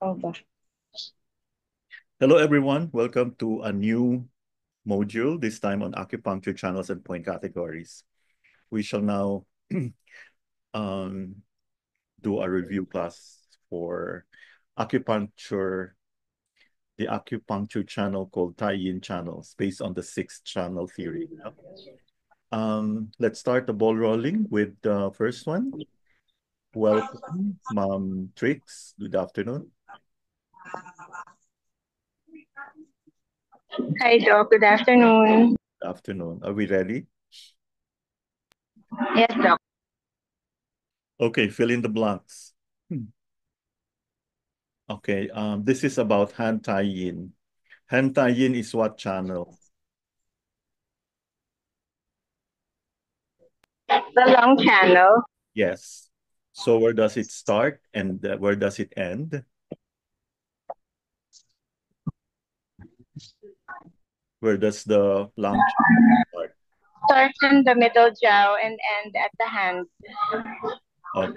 Oh, ba? Hello, everyone. Welcome to a new module, this time on acupuncture channels and point categories. We shall now um, do a review class for acupuncture, the acupuncture channel called Tai-Yin channels, based on the sixth channel theory. Let's start the ball rolling with the first one. Welcome, Mom Trix. Good afternoon. Hi, Doc. Good afternoon. Good afternoon. Are we ready? Yes, Doc. Okay, fill in the blanks. Okay, this is about hand tie-in. Hand tie-in is what channel? The long channel. Yes. So where does it start and where does it end? Where does the long channel start? Starts in the middle jaw and end at the hand. Okay.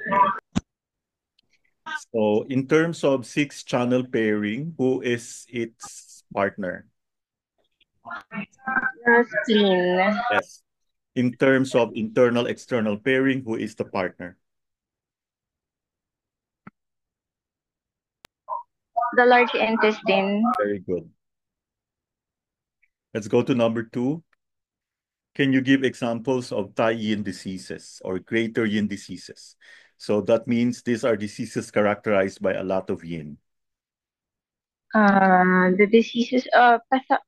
So in terms of six channel pairing, who is its partner? The spleen. Yes. In terms of internal external pairing, who is the partner? The large intestine. Very good. Let's go to number two. Can you give examples of tie-yin diseases or greater yin diseases? So that means these are diseases characterized by a lot of yin. The diseases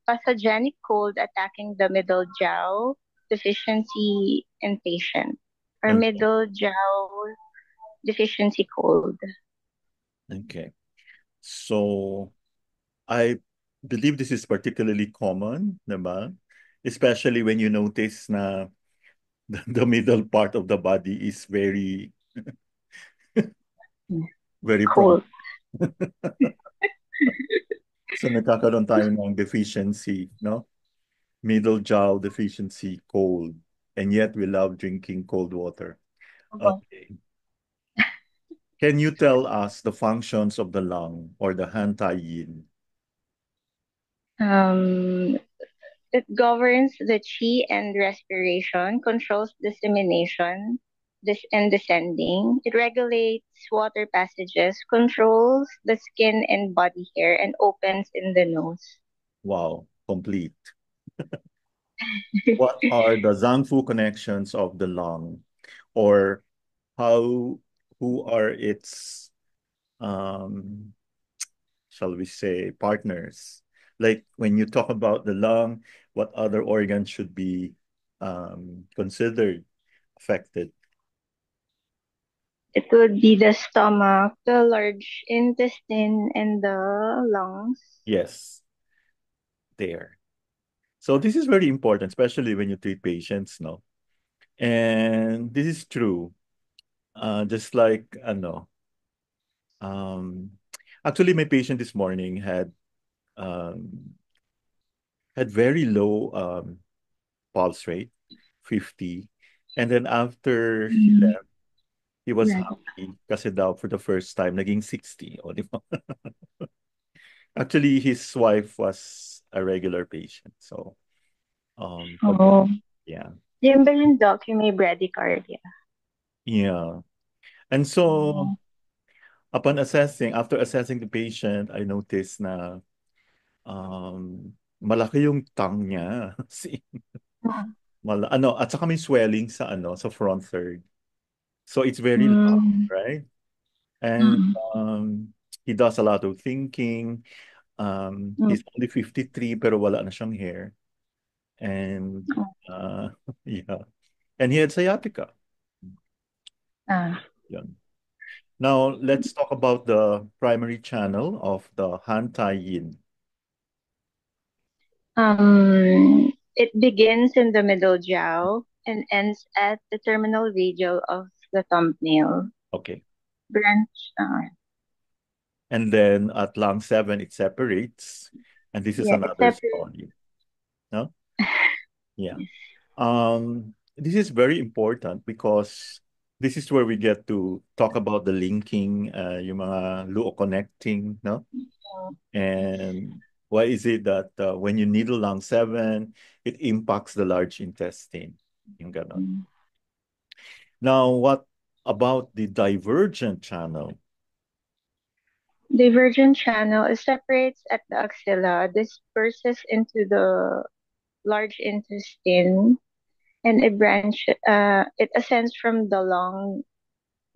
pathogenic cold attacking the middle jaw, deficiency in patient, or Okay. middle jaw deficiency cold. Okay. So I believe this is particularly common, diba? Especially when you notice na the middle part of the body is very prone. Cold. So nagkakaroon tayo ng deficiency, no? Middle jaw deficiency, cold. And yet we love drinking cold water. Okay. Can you tell us the functions of the lung or the hand-yin? Um, It governs the chi and respiration, controls dissemination and descending. It regulates water passages, controls the skin and body hair, and opens in the nose. Wow, complete. What are the Zangfu connections of the lung, or how, who are its, um, shall we say, partners? Like when you talk about the lung, what other organs should be considered affected? It would be the stomach, the large intestine, and the lungs. Yes, there. So this is very important, especially when you treat patients, no? And this is true. Just like, um, actually, my patient this morning um, had very low pulse rate, 50. And then after he Mm, left, he was right. happy kasi daw for the first time, naging 60. O, di ba? Actually, his wife was a regular patient. So, Oh. yeah. Yan ba yung doc, yung may bradycardia? Yeah. And so, Oh. after assessing the patient, I noticed na malaki yung tongue niya. At saka may swelling sa front third. So it's very loud, Mm. right? And Mm. he does a lot of thinking. Mm. He's only 53 pero wala na siyang hair. And uh, yeah. And he had sciatica. Ah. Yun. Now, let's talk about the primary channel of the Han Tai Yin. It begins in the middle jaw and ends at the terminal radial of the thumbnail. Okay. Branch, And then at lung 7, it separates. And this is yeah, it's another separate. story. No? Yeah. This is very important because this is where we get to talk about the linking, yung mga luo connecting, no? And why is it that when you needle lung 7, it impacts the large intestine? Yung ganon. Now, what about the divergent channel? Divergent channel is separates at the axilla, disperses into the large intestine, and it ascends from the long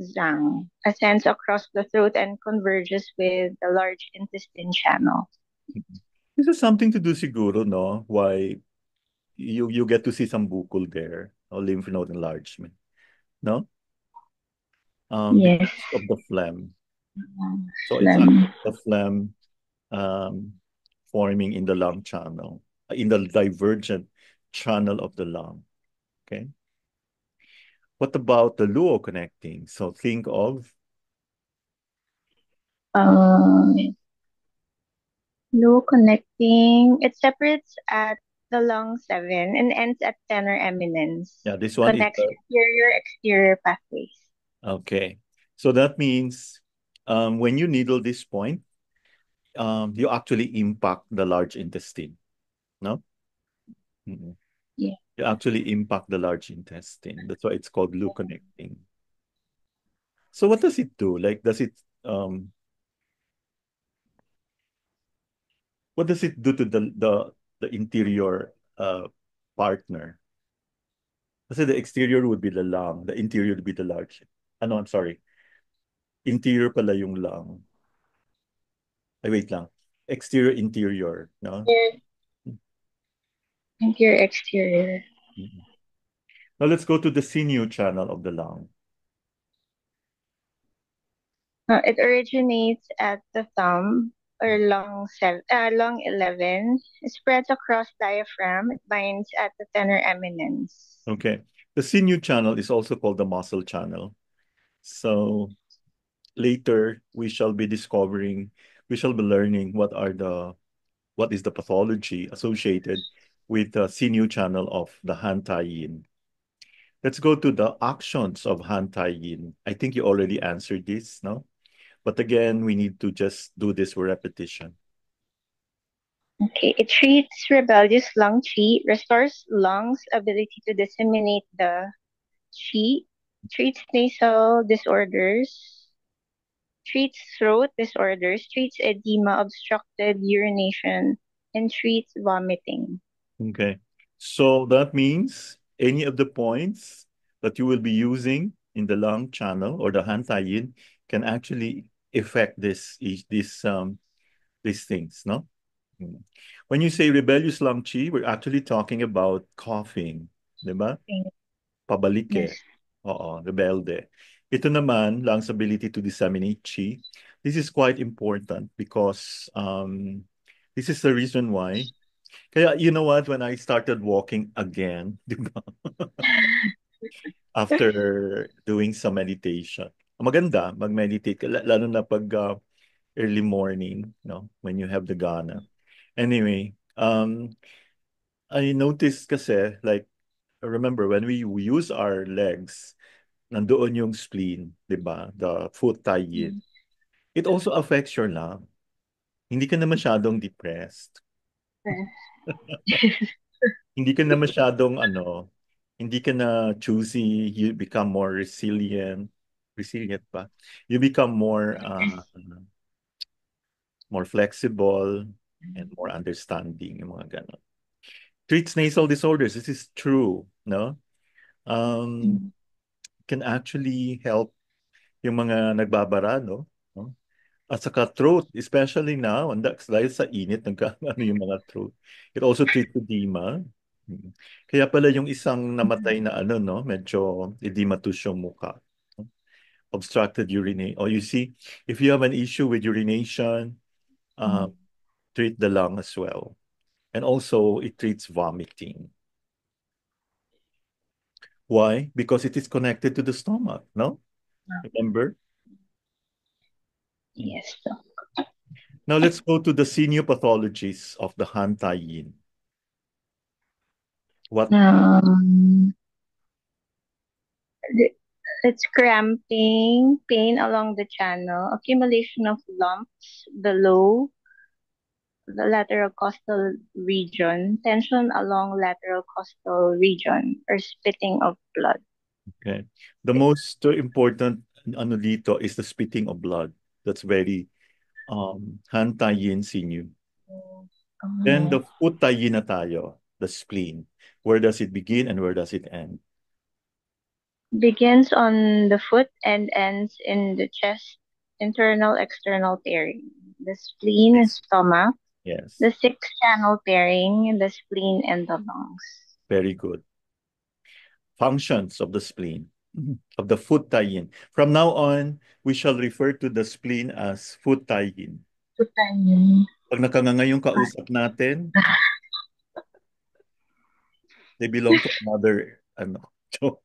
zang, ascends across the throat and converges with the large intestine channel. This is something to do siguro, no? Why you get to see some bukol there, or lymph node enlargement, no? Yes. Because of the phlegm. So it's Phlegm. actually the phlegm um, forming in the lung channel, in the divergent channel of the lung. Okay. What about the luo connecting? So think of, Um, no connecting. It separates at the lung 7 and ends at tenor eminence. yeah, this one is Connects inferior exterior pathways. okay. So that means when you needle this point, you actually impact the large intestine, no? Mhm. Yeah. You actually impact the large intestine. That's why it's called luo connecting. So what does it do? Like, um, what does it do to the interior partner? Kasi the exterior would be the lung, the interior would be the large. Ano, I'm sorry. Interior pala yung lung. Ay, wait lang. Exterior, interior, no? Inferior exterior. Mhm. Now let's go to the sinew channel of the lung. It originates at the thumb or lung 11. It spreads across diaphragm. It binds at the tenor eminence. Okay. The sinew channel is also called the muscle channel. So later we shall be learning what is the pathology associated with the sinew channel of the Han Tai Yin. Let's go to the actions of Han Tai Yin. I think you already answered this, no? But again, we need to just do this for repetition. Okay, it treats rebellious lung qi, restores lungs' ability to disseminate the qi, treats nasal disorders, treats throat disorders, treats edema, obstructed urination, and treats vomiting. Okay. So that means any of the points that you will be using in the lung channel or the Han Tai Yin can actually affect these things, no? Mm. When you say rebellious lung chi, we're actually talking about coughing, di ba? Pabalike. Yes. Oo, rebelde. Ito naman, lungs ability to disseminate chi. This is quite important because this is the reason why. Kaya you know what, when I started walking again, di ba? After doing some meditation, maganda mag-meditate, lalo na pag early morning, no? When you have the gana. Anyway, I noticed kasi, like, remember, when we use our legs, nandoon yung spleen, di ba? The foot tie in. It also affects your lung. Hindi ka na masyadong depressed. Hindi ka na masyadong, hindi ka na choosy. You become more resilient. Resilient ba? You become more flexible and more understanding, yung mga ganon. Treats nasal disorders. This is true, no? Um, can actually help yung mga nagbabara, no? No? At saka throat, especially now, dahil sa init, ano yung mga throat. It also treats edema. Mm. Kaya pala yung isang namatay na no, medyo edematous yung mukha. No? Obstructed urination. Oh, you see, if you have an issue with urination, uh, treat the lung as well. And also, it treats vomiting. Why? Because it is connected to the stomach, no? Remember? Yes. Now let's go to the pathologies of the Han Tai Yin. What? Um, It's cramping, pain along the channel, accumulation of lumps below the lateral costal region, tension along lateral costal region, or spitting of blood. Okay. The most important ano dito is the spitting of blood. That's very hantayin sinew. Then Oh. the futayin na tayo, the spleen. Where does it begin and where does it end? Begins on the foot and ends in the chest, internal external pairing. The spleen and Yes. stomach, Yes. the sixth channel pairing, the spleen and the lungs. Very good. Functions of the spleen, of the futayin. From now on, we shall refer to the spleen as futayin. Putayin. Pag nakanganga yung kausap natin, they belong to another ano, joke.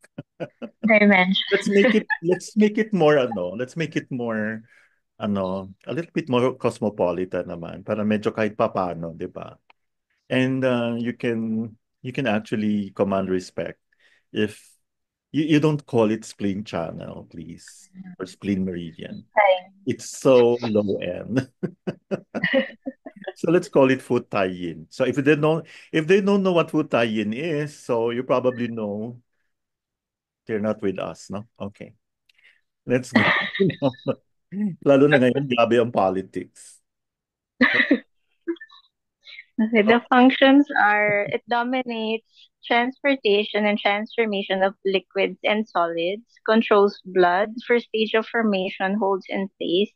Dimension. Let's make it more let's make it more a little bit more cosmopolitan naman para medyo kahit papano, 'di ba? And you can actually command respect if you don't call it spleen channel, please, or spleen meridian. It's so low end. So let's call it food tie-in. So if they don't know what food tie-in is, so you probably know they're not with us, no? Okay. Let's go. Lalo na ngayon, grabe ang politics. Okay, the functions are it dominates transportation and transformation of liquids and solids, controls blood, first stage of formation, holds in place.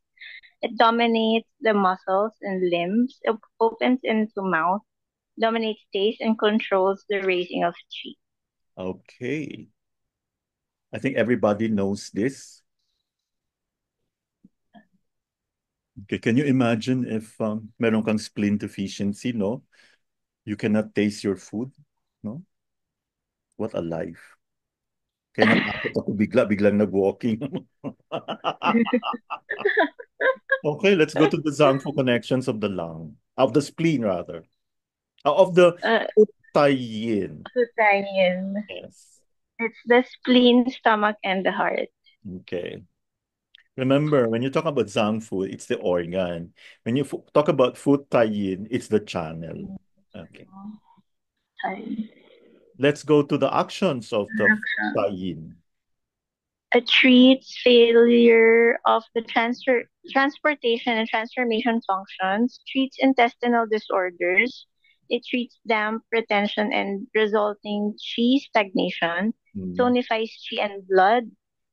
It dominates the muscles and limbs, opens into mouth, dominates taste, and controls the raising of chi. Okay. I think everybody knows this. Okay, can you imagine if meron kang spleen deficiency, no? You cannot taste your food, no? What a life. Kaya natakot ako biglang nag-walking. Okay, let's go to the Zangfu connections of the lung, of the spleen rather, of the Uh, Yin. Putayin. Yes. It's the spleen, stomach, and the heart. Okay. Remember, when you talk about Zangfu, it's the organ. When you talk about food Yin, it's the channel. Okay. Sorry. Let's go to the actions of the Yin. It treats failure of the transportation and transformation functions, treats intestinal disorders, it treats damp retention and resulting chi stagnation, Mm. tonifies chi and blood,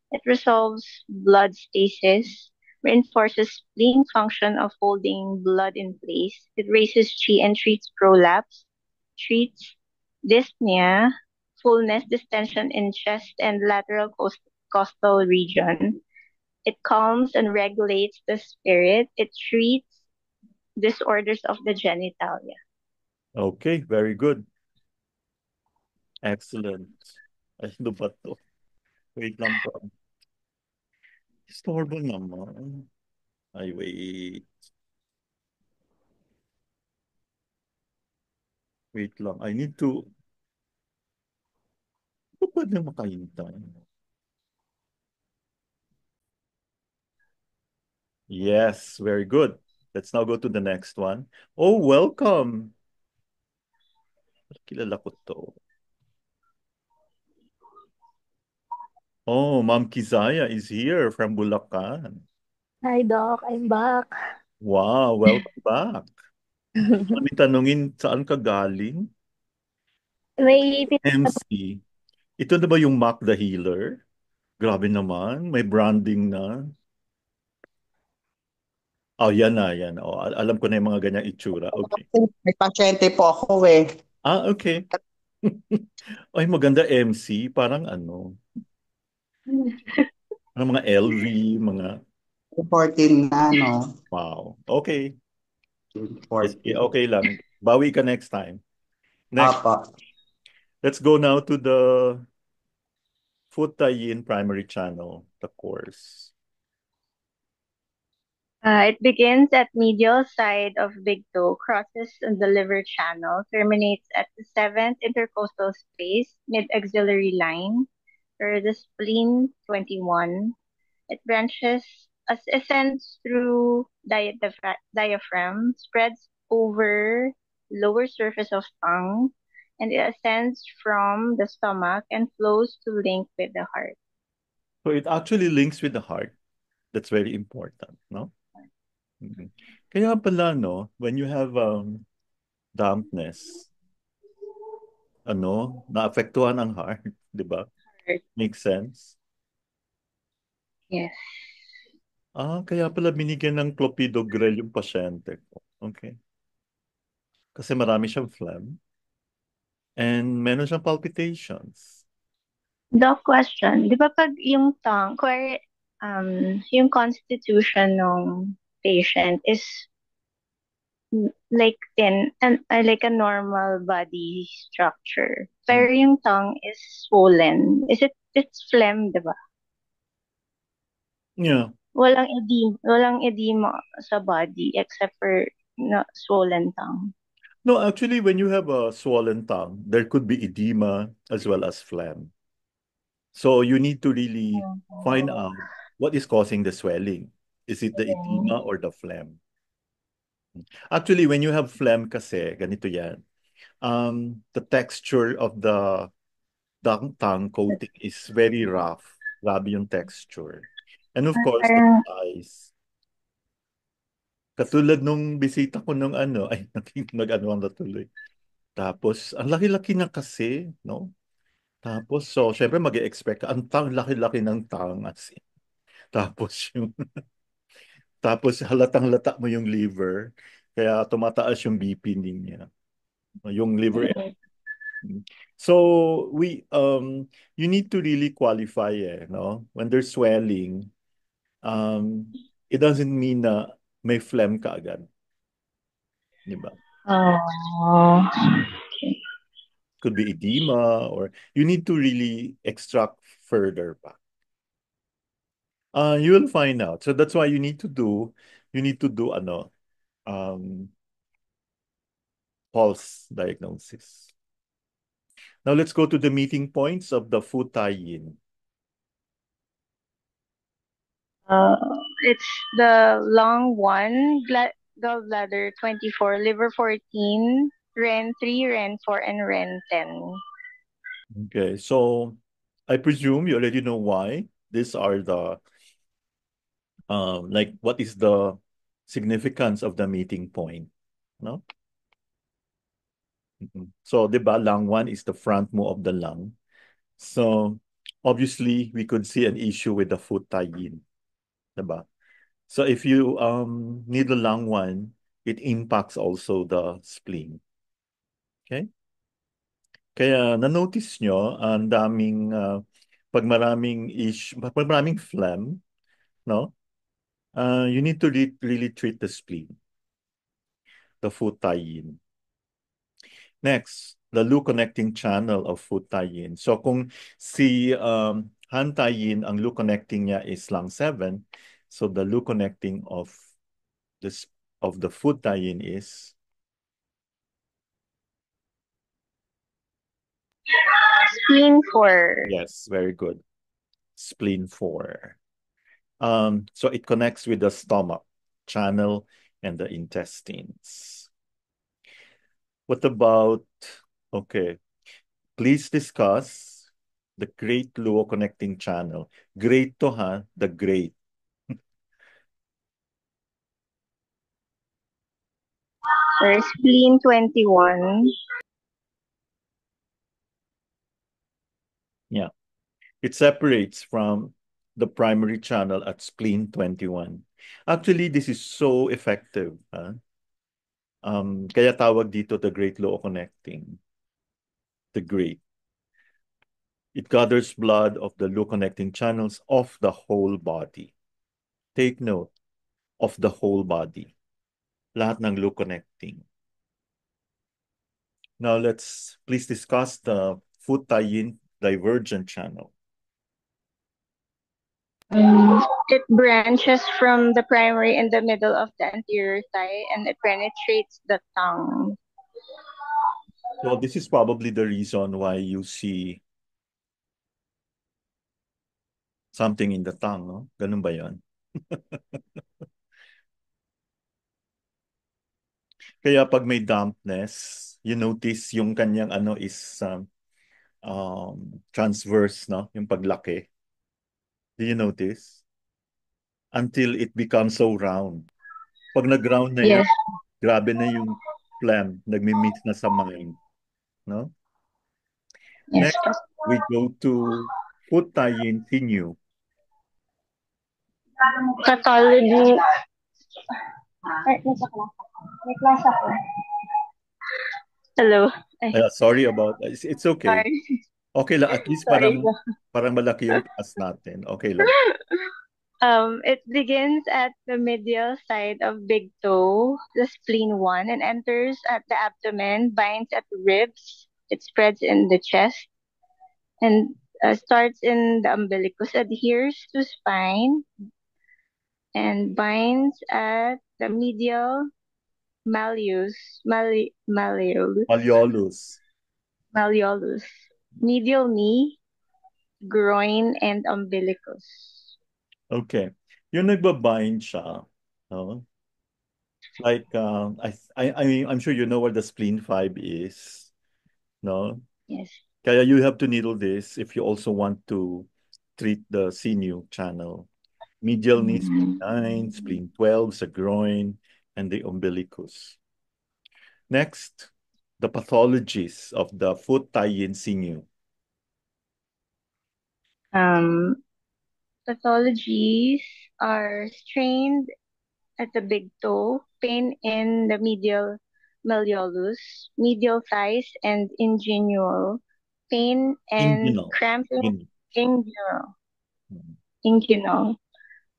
it resolves blood stasis, reinforces spleen function of holding blood in place, it raises chi and treats prolapse, treats dyspnea, fullness, distension in chest and lateral costal region. It calms and regulates the spirit. It treats disorders of the genitalia. Okay, very good. Excellent. Ay, ano ba to? Wait lang po. Istorbo naman. Ay, wait. Wait lang. I need to... Ito pwede makahintay. Yes, very good. Let's now go to the next one. Oh, welcome. Kilala ko to. Oh, Ma'am Kizaya is here from Bulacan. Hi, Doc. I'm back. Wow, welcome back. Kami tanungin saan ka galing? May MC. Ito na ba yung Mac the Healer? Grabe naman, may branding na. Oh, yan na, yan. Oh, alam ko na yung mga ganyang itsura. Okay. May pasyente po ako eh. Ah, okay. Ay, maganda MC. Parang ano, parang mga LV, mga 14 na, no? wow. Okay. Sige, 14. okay lang. Bawi ka next time. Next, Apa. let's go now to the foot tie-in primary channel, the course. It begins at medial side of big toe, crosses on the liver channel, terminates at the seventh intercostal space, mid-axillary line, or the spleen 21. It branches ascends through diaphragm, spreads over lower surface of tongue, and it ascends from the stomach and flows to link with the heart. So it actually links with the heart. That's very important, no? Mhm. Kaya pala, no, when you have dampness, naapektuhan ang heart, di ba? Heart. Makes sense? Yes. Kaya pala binigyan ng clopidogrel yung pasyente ko. Okay. Kasi marami siyang phlegm and meron siyang palpitations. Doc, question. Di ba pag yung tongue, yung constitution ng patient is like thin and like a normal body structure. Pero yung tongue is swollen. It's phlegm, di ba? Yeah. Walang edema sa body except for swollen tongue. No, actually, when you have a swollen tongue, there could be edema as well as phlegm. So you need to really find out what is causing the swelling. Is it the edema or the phlegm? Actually, when you have phlegm kasi, ganito yan. The texture of the tongue coating is very rough. Grabe yung texture. And of course, the Parang, size. Katulad nung bisita ko nung ay, nag-ano ang natuloy. Tapos, ang laki-laki na kasi, no? Tapos, so, syempre mag-expect ka, laki-laki ng tang. As in. Tapos, tapos halatang-lata mo yung liver. Kaya tumataas yung BP niya. Yung liver. So, you need to really qualify, no? When there's swelling, it doesn't mean na may phlegm ka agad. Di ba? okay. Could be edema or you need to really extract further pa. You will find out. So that's why you need to do pulse diagnosis. Now let's go to the meeting points of the food tie-in. It's the long one, gallbladder 24, liver 14, Ren 3, Ren 4, and Ren 10. Okay, so I presume you already know why. These are the like what is the significance of the meeting point, no? So, di ba, lung 1 is the front mo of the lung. So, obviously, we could see an issue with the food tie-in, di ba? So, if you need the lung 1, it impacts also the spleen. Okay? Kaya na-notice nyo, ang daming, pag maraming phlegm, no? You need to really treat the spleen, the food tie-in. Next, the Lu connecting channel of food tie-in. So kung si Han tie-in, ang Lu connecting niya is lung 7, so the Lu connecting of the food tie-in is Spleen 4. yes, very good. Spleen 4. So it connects with the stomach channel and the intestines. What about, okay, please discuss the Great Luo connecting channel. Great to ha, the great. Or spleen 21. Yeah. It separates from the primary channel at spleen 21. Actually, this is so effective. Kaya tawag dito the Great Luo connecting. The Great. It gathers blood of the Luo connecting channels of the whole body. Take note of the whole body. Lahat ng Luo connecting. Now let's please discuss the food tie-in divergent channel. It branches from the primary in the middle of the anterior thigh and it penetrates the tongue. So this is probably the reason why you see something in the tongue, no? Ganun ba yan? Kaya pag may dampness, you notice yung kanyang ano is transverse, no? Yung paglaki. Do you notice? Until it becomes so round. Pag nag-round na yan, Yes. grabe na yung phlegm, nagmi-mix na sa mind, no? Yes. Next, we go to foot tie-in sinew. Pathology. Ay, may class ako. Hello. Ay, Sorry about it's okay. sorry. Okay lang, at least Sorry. parang malaki yung class natin. Okay lang. It begins at the medial side of big toe, the spleen 1, and enters at the abdomen, binds at the ribs. It spreads in the chest and starts in the umbilicus, adheres to spine, and binds at the medial malleus, Malleolus. malleolus, medial knee, groin, and umbilicus. Okay. Yung nagbabind siya, no? Like, I'm sure you know what the spleen 5 is, no? Yes. Kaya you have to needle this if you also want to treat the sinew channel. Medial knee, spleen 9, spleen 12, sa groin, and the umbilicus. Next, the pathologies of the foot tie-in sinew. Pathologies are strained at the big toe, pain in the medial malleolus, medial thighs, and inguinal, pain and Inguinal. cramping, inguinal, Mhm. inguinal,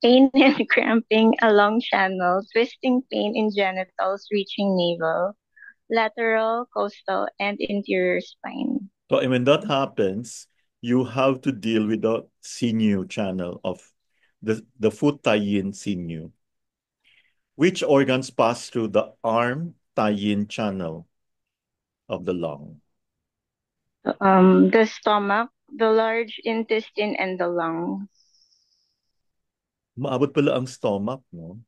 pain and cramping along channel, twisting pain in genitals reaching navel, lateral, costal, and interior spine. So when that happens, you have to deal with the sinew channel of the foot tie-in sinew. Which organs pass through the arm tie-in channel of the lung? The stomach, the large intestine, and the lungs. Maabot pala ang stomach, no?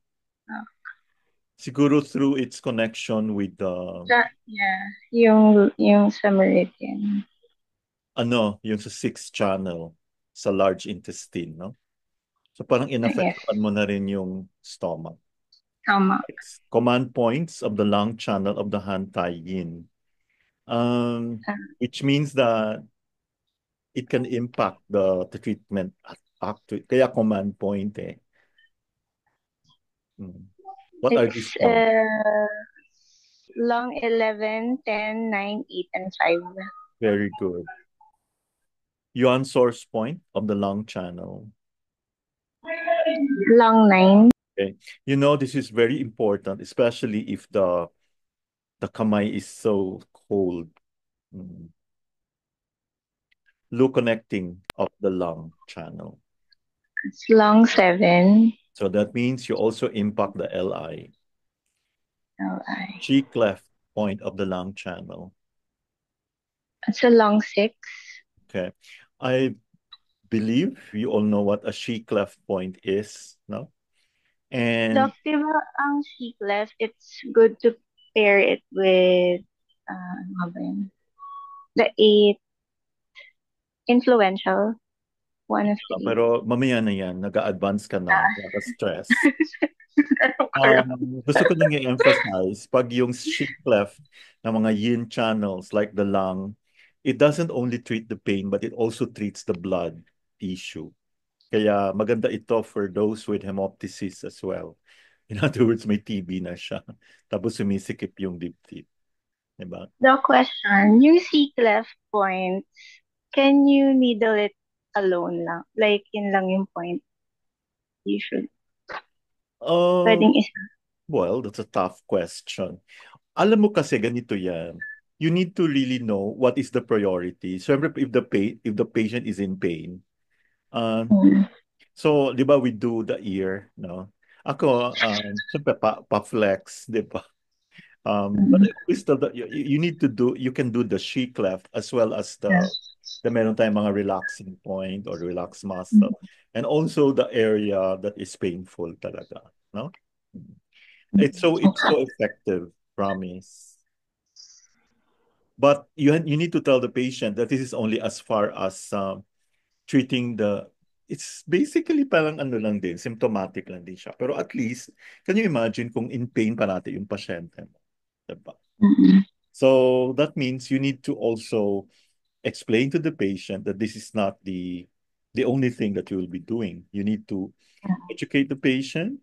Ah. Siguro through its connection with the, Yeah, yung sa meridian. yung sa sixth channel sa large intestine, no? So parang Yes, inafectan mo na rin yung stomach. tama. Command points of the lung channel of the hand tie-in. Which means that it can impact the treatment actually. Kaya command point eh. What are these It's points? lung 11, 10, 9, 8, and 5. Very good. Yuan source point of the lung channel. Lung 9. Okay. You know, this is very important, especially if the kamay is so cold. Low connecting of the lung channel. It's lung 7. So that means you also impact the LI. LI. Chi cleft point of the lung channel. It's a lung 6. Okay. I believe you all know what a chi cleft point is, no? And Doc, di ba ang sheep left, it's good to pair it with ano nga ba yun? The 8 influential. One of the 8. pero mamaya na yan, nag-a-advance ka na, stress. Gusto ko lang i-emphasize, pag yung sheep cleft ng mga yin channels like the lung, it doesn't only treat the pain, but it also treats the blood tissue. Kaya maganda ito for those with hemoptysis as well. In other words, may TB na siya. Tapos sumisikip yung dibdib. Diba? The question, yung C-cleft points, can you needle it alone lang? Like, yun lang yung point. You should. Pwedeng isa. Well, that's a tough question. Alam mo kasi ganito yan. You need to really know what is the priority. So if the patient is in pain, so di ba we do the ear, no? Ako, siyempre pa-flex, di ba? But I always tell that you need to do, you can do the she cleft as well as the na meron tayong mga relaxing point or relaxed muscle. And also the area that is painful talaga, no? It's so effective, promise. But you need to tell the patient that this is only as far as treating it's basically parang ano lang din, symptomatic lang din siya. Pero at least, can you imagine kung in pain parati yung pasyente mo? Diba? So that means you need to also explain to the patient that this is not the only thing that you will be doing. You need to educate the patient.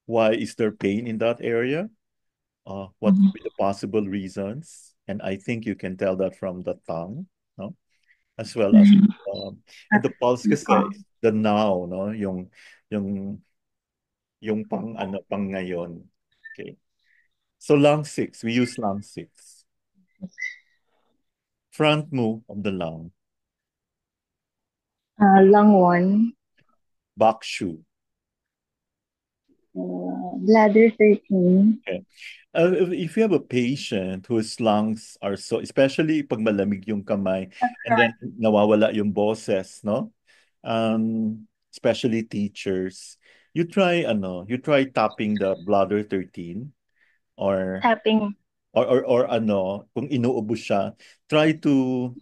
Why is there pain in that area? What could be the possible reasons? And I think you can tell that from the tongue, no? As well as in the pulse kasi the now, no? Yung yung pang ngayon. Okay. So lung 6, we use lung 6. Front move of the lung. Lung 1. Back shoe. Bladder 13. Okay. If you have a patient whose lungs are so, especially pag malamig yung kamay, and then nawawala yung boses, no? Especially teachers, you try tapping the bladder 13 or Tapping. or kung inuubo siya, try to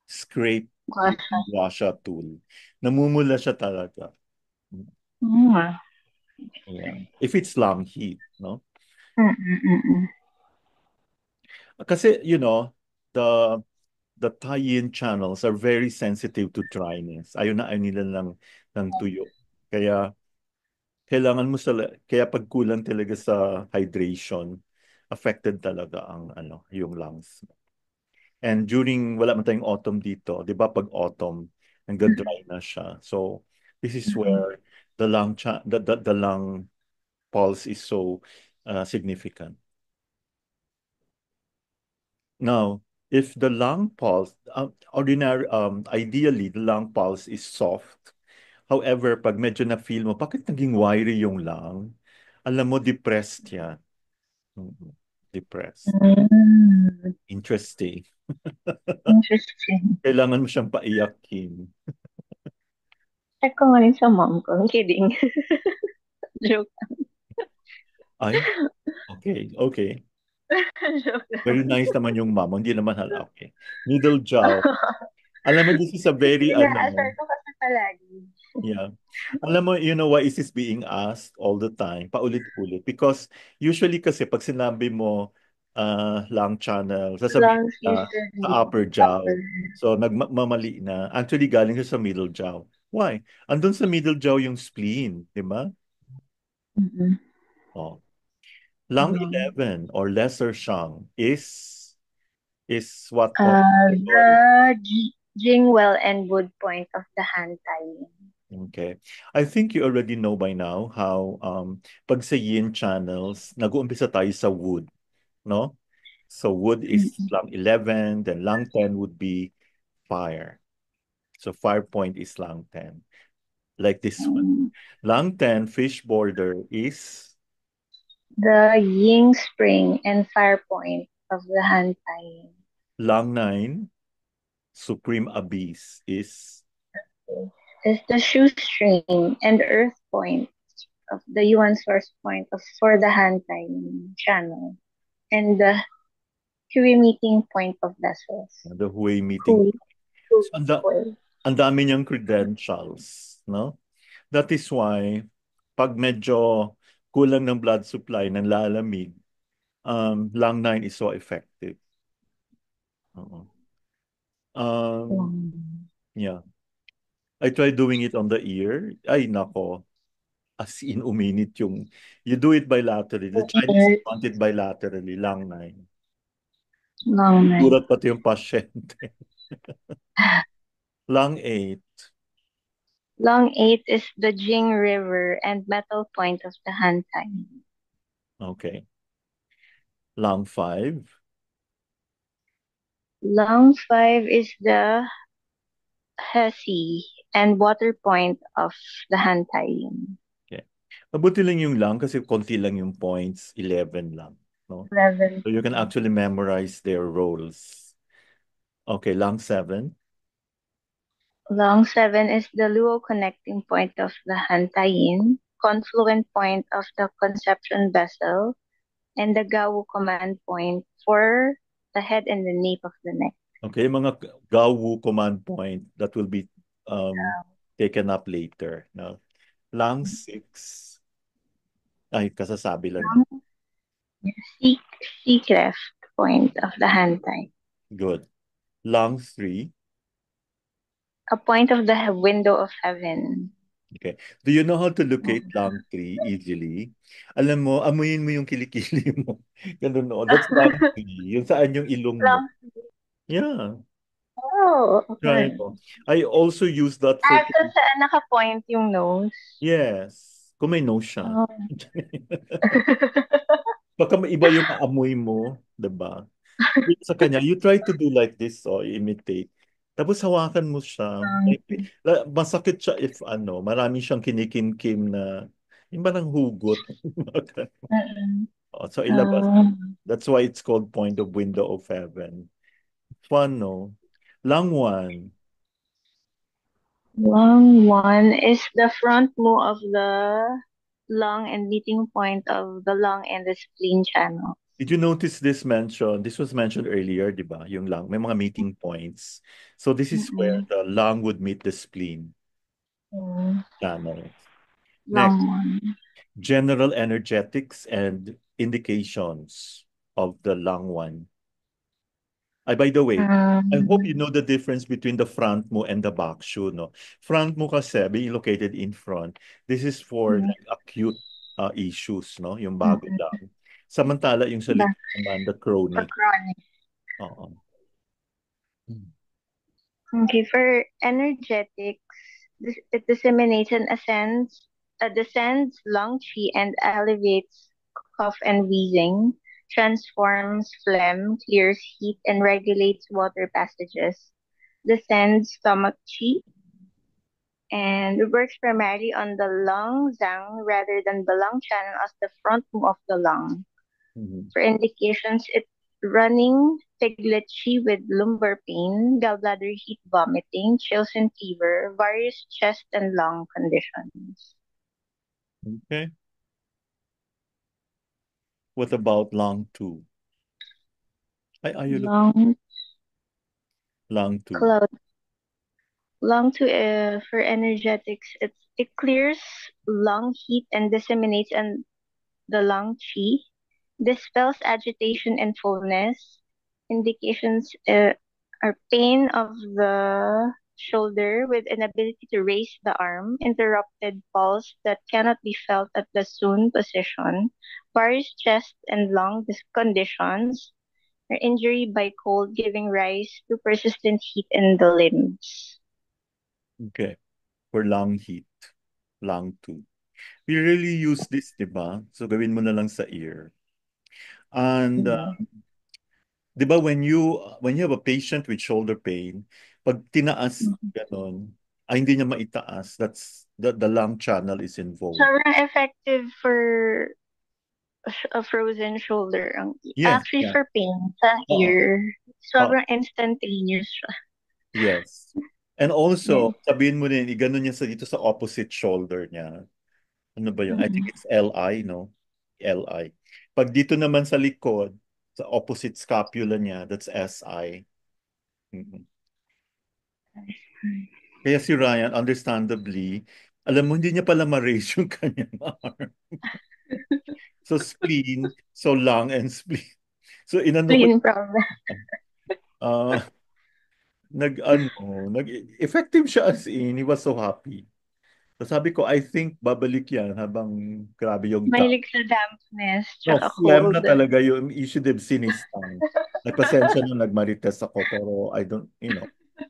scrape guasha tool. Namumula siya talaga. Yeah. If it's lung heat, no? Kasi, the tie-in channels are very sensitive to dryness. Ayaw na ayaw nila ng tuyo. Kaya, kaya pag kulang talaga sa hydration, affected talaga yung lungs. And wala man tayong autumn dito, di ba pag autumn, nag-dry na siya. So, this is where the the lung pulse is so significant. Now, if the lung pulse, ideally, the lung pulse is soft. However, pag medyo na-feel mo, bakit naging wiry yung lung? Alam mo, depressed yan. Depressed. Interesting. Interesting. Kailangan mo siyang paiyakin. Check ko nga rin sa mom ko. I'm kidding. Joke. Ay, okay. Joke. Very nice naman yung mom. Hindi naman hala, okay. Middle jaw. Alam mo, this is a very, Ina-assert ko kasi palagi. yeah. Alam mo, you know why is this being asked all the time? Paulit-ulit. Because usually kasi pag sinabi mo lung channel, sasabihin Lungs ka usually sa upper jaw. upper. So nagmamali na. Actually, galing siya sa middle jaw. Why? Andun sa middle jaw yung spleen, di ba? Oh. Lung 11 or lesser shang is what point? The Jingwell and Wood point of the hand tying. Okay. I think you already know by now how pag sa yin channels, nag-uumpisa tayo sa wood, no? So wood is lung 11, then lung 10 would be fire. So fire point is lung 10. Like this one. Lung 10 fish border is The Ying spring and fire point of the hand tying. lung 9 supreme abyss is The shoestring and earth point of the Yuan source point for the hand tying channel. And the Hui meeting point of vessels. the Hui meeting. So, ang dami niyang credentials, no? That is why pag medyo kulang ng blood supply, ng lalamig, lung 9 is so effective. Yeah. I tried doing it on the ear. Ay, nako. As in, uminit yung... You do it bilaterally. The Chinese want it bilaterally, lung 9. Lung 9. Gulat pati yung pasyente. Lung 8. Lung 8 is the Jing River and metal point of the hand tying. Okay. Lung 5. Lung 5 is the Hesi and water point of the hand tying. Okay. Mabuti lang yung lung kasi konti lang yung points, 11 lang. No? 11. So you can actually memorize their roles. Okay, lung 7. Lung 7 is the luo connecting point of the Hantayin, confluent point of the conception vessel, and the Gawu command point for the head and the nape of the neck. Okay, mga Gawu command point that will be taken up later. No? Lung 6. Ay, kasasabi lang. Lung C cleft point of the Hantay. Good. Lung 3. A point of the window of heaven. Okay. Do you know how to locate lung 3 easily? Alam mo, amuyin mo yung kilikili mo. Ganun, no? That's lung 3. Yung saan yung ilong mo. Lung. Yeah. Oh, Try okay. mo. I also use that for... So saan naka-point yung nose? Yes. Kung may nose siya. Oh. Baka maiba yung amoy mo, diba? Sa kanya, you try to do like this or imitate. Tapos hawakan mo siya. Masakit siya if marami siyang kinikim-kim na yung parang hugot. So ilabas. That's why it's called point of window of heaven. Fun, no? Lung 1. Lung 1 is the front move of the lung and meeting point of the lung and the spleen channel. Did you notice this mention? This was mentioned earlier, di ba? Yung lung. May mga meeting points. So this is where the lung would meet the spleen channels. Next, Lung 1. general energetics and indications of the lung 1. By the way, I hope you know the difference between the front mo and the back shoe, no? Front mo kasi being located in front. This is for like acute issues, no? Yung bago lang. Samantala yung sa likod naman, the chronic. Oo. Okay, for energetics, it disseminates and descends lung qi and elevates cough and wheezing, transforms phlegm, clears heat, and regulates water passages, descends stomach qi, and works primarily on the lung zhang rather than the lung channel as the front of the lung. For indications, it's running, piglet chi with lumbar pain, gallbladder heat vomiting, chills and fever, various chest and lung conditions. Okay. What about lung 2? Are you looking? Lung 2. Cloud. Lung 2 for energetics, it clears lung heat and disseminates and the lung chi, dispels agitation and fullness. Indications are pain of the shoulder with inability to raise the arm, interrupted pulse that cannot be felt at the soon position, various chest and lung conditions, or injury by cold giving rise to persistent heat in the limbs. Okay. For lung heat. Lung 2. We really use this, diba? So gawin mo na lang sa ear. And diba when you have a patient with shoulder pain, pag tinaas ganon, hindi niya maitaas, that's the lung channel is involved. Sobrang effective for a frozen shoulder. Yes, Actually, yeah. for pain sa ear, sobrang instantaneous siya. Yes. And also, sabihin mo din, iganon niya dito sa opposite shoulder niya. Ano ba yun? I think it's LI, no? LI. Pag dito naman sa likod, sa opposite scapula niya, that's SI. Kaya si Ryan, understandably, alam mo, hindi niya pala ma-raise yung kanyang arm. So spleen, so lung and spleen. So inano ko, Spleen problem. effective siya as in, he was so happy. So sabi ko, I think babalik yan habang grabe yung Mahilig sa dampness, No, tsaka phlegm na cold. talaga yun. You should have seen his tongue. Nagpasensya nung nagmarites ako, pero I don't,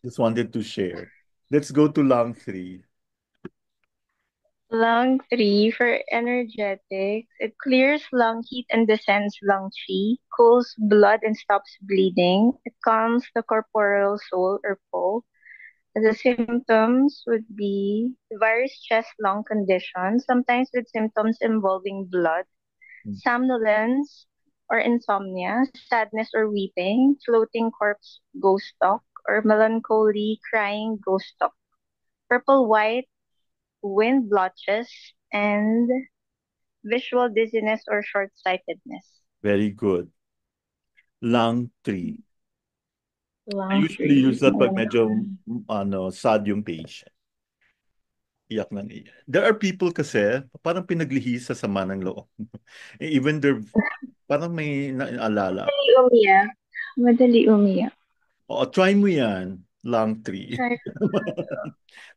just wanted to share. Let's go to lung 3. Lung 3 for energetics. It clears lung heat and descends lung chi, cools blood and stops bleeding. It calms the corporeal soul or po. The symptoms would be various chest lung conditions, sometimes with symptoms involving blood, somnolence or insomnia, sadness or weeping, floating corpse ghost talk, or melancholy, crying, ghost talk. Purple white, wind blotches, and visual dizziness or short-sightedness. Very good. Lang 3. I Long usually use three. that pag medyo sad yung patient. Iyak ng iyak. There are people kasi, parang pinaglihis sa sama ng loob. Even they're, parang may naalala. Madali umiyak. Madali umiyak. O, try mo yan, lang 3.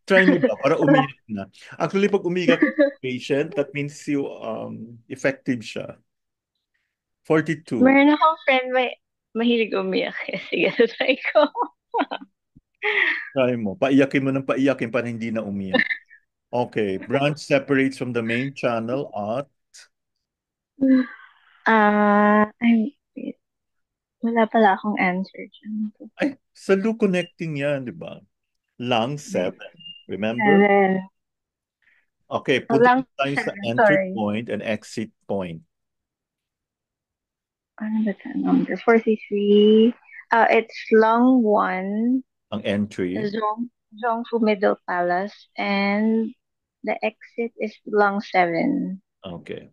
Try Try mo ba, para umiyak na. Actually, pag umiyak patient, that means you, effective siya. 42. Meron akong friend mahilig umiyak. Sige, try ko. Try mo. Paiyakin mo ng paiyakin para hindi na umiyak. Okay. Branch separates from the main channel at Wait. Wala pala akong answer dyan. ay, sa Lu connecting yan, di ba? Lang 7. Remember? Seven. Okay, put Lang tayo sa seven, entry sorry. point and exit point. Ano ba ito? Number 43. It's long 1, Ang entry. Zhongfu Middle Palace, and the exit is long 7. Okay.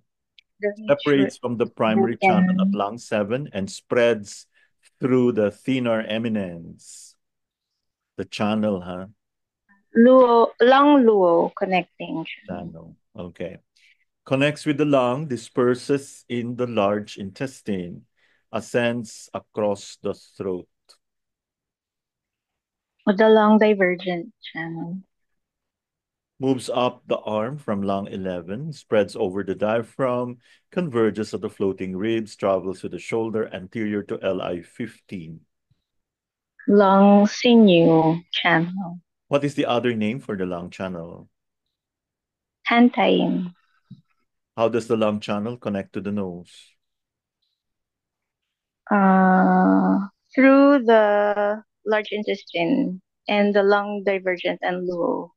The beach Separates from the primary channel at weekend. lang 7 and spreads through the thinner eminence. The channel, huh? Long Luo connecting. Channel. Okay. Connects with the lung, disperses in the large intestine, ascends across the throat. The long divergent channel. Moves up the arm from lung 11, spreads over the diaphragm, converges at the floating ribs, travels to the shoulder anterior to LI 15. Long sinew channel. What is the other name for the lung channel? Hand tying. How does the lung channel connect to the nose? Through the large intestine and the long divergent and luo.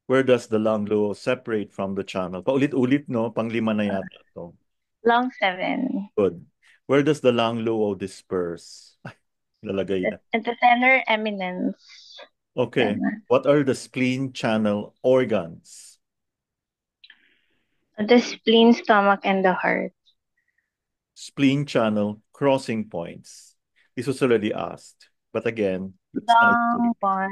Where does the lung luo separate from the channel? Paulit-ulit, no? Panglima na yata ito. Long 7. Good. Where does the lung luo disperse? Lalagay na. At the center eminence. Okay. Center. What are the spleen channel organs? The spleen, stomach, and the heart. Spleen channel crossing points. This was already asked, but again, it's Long 1.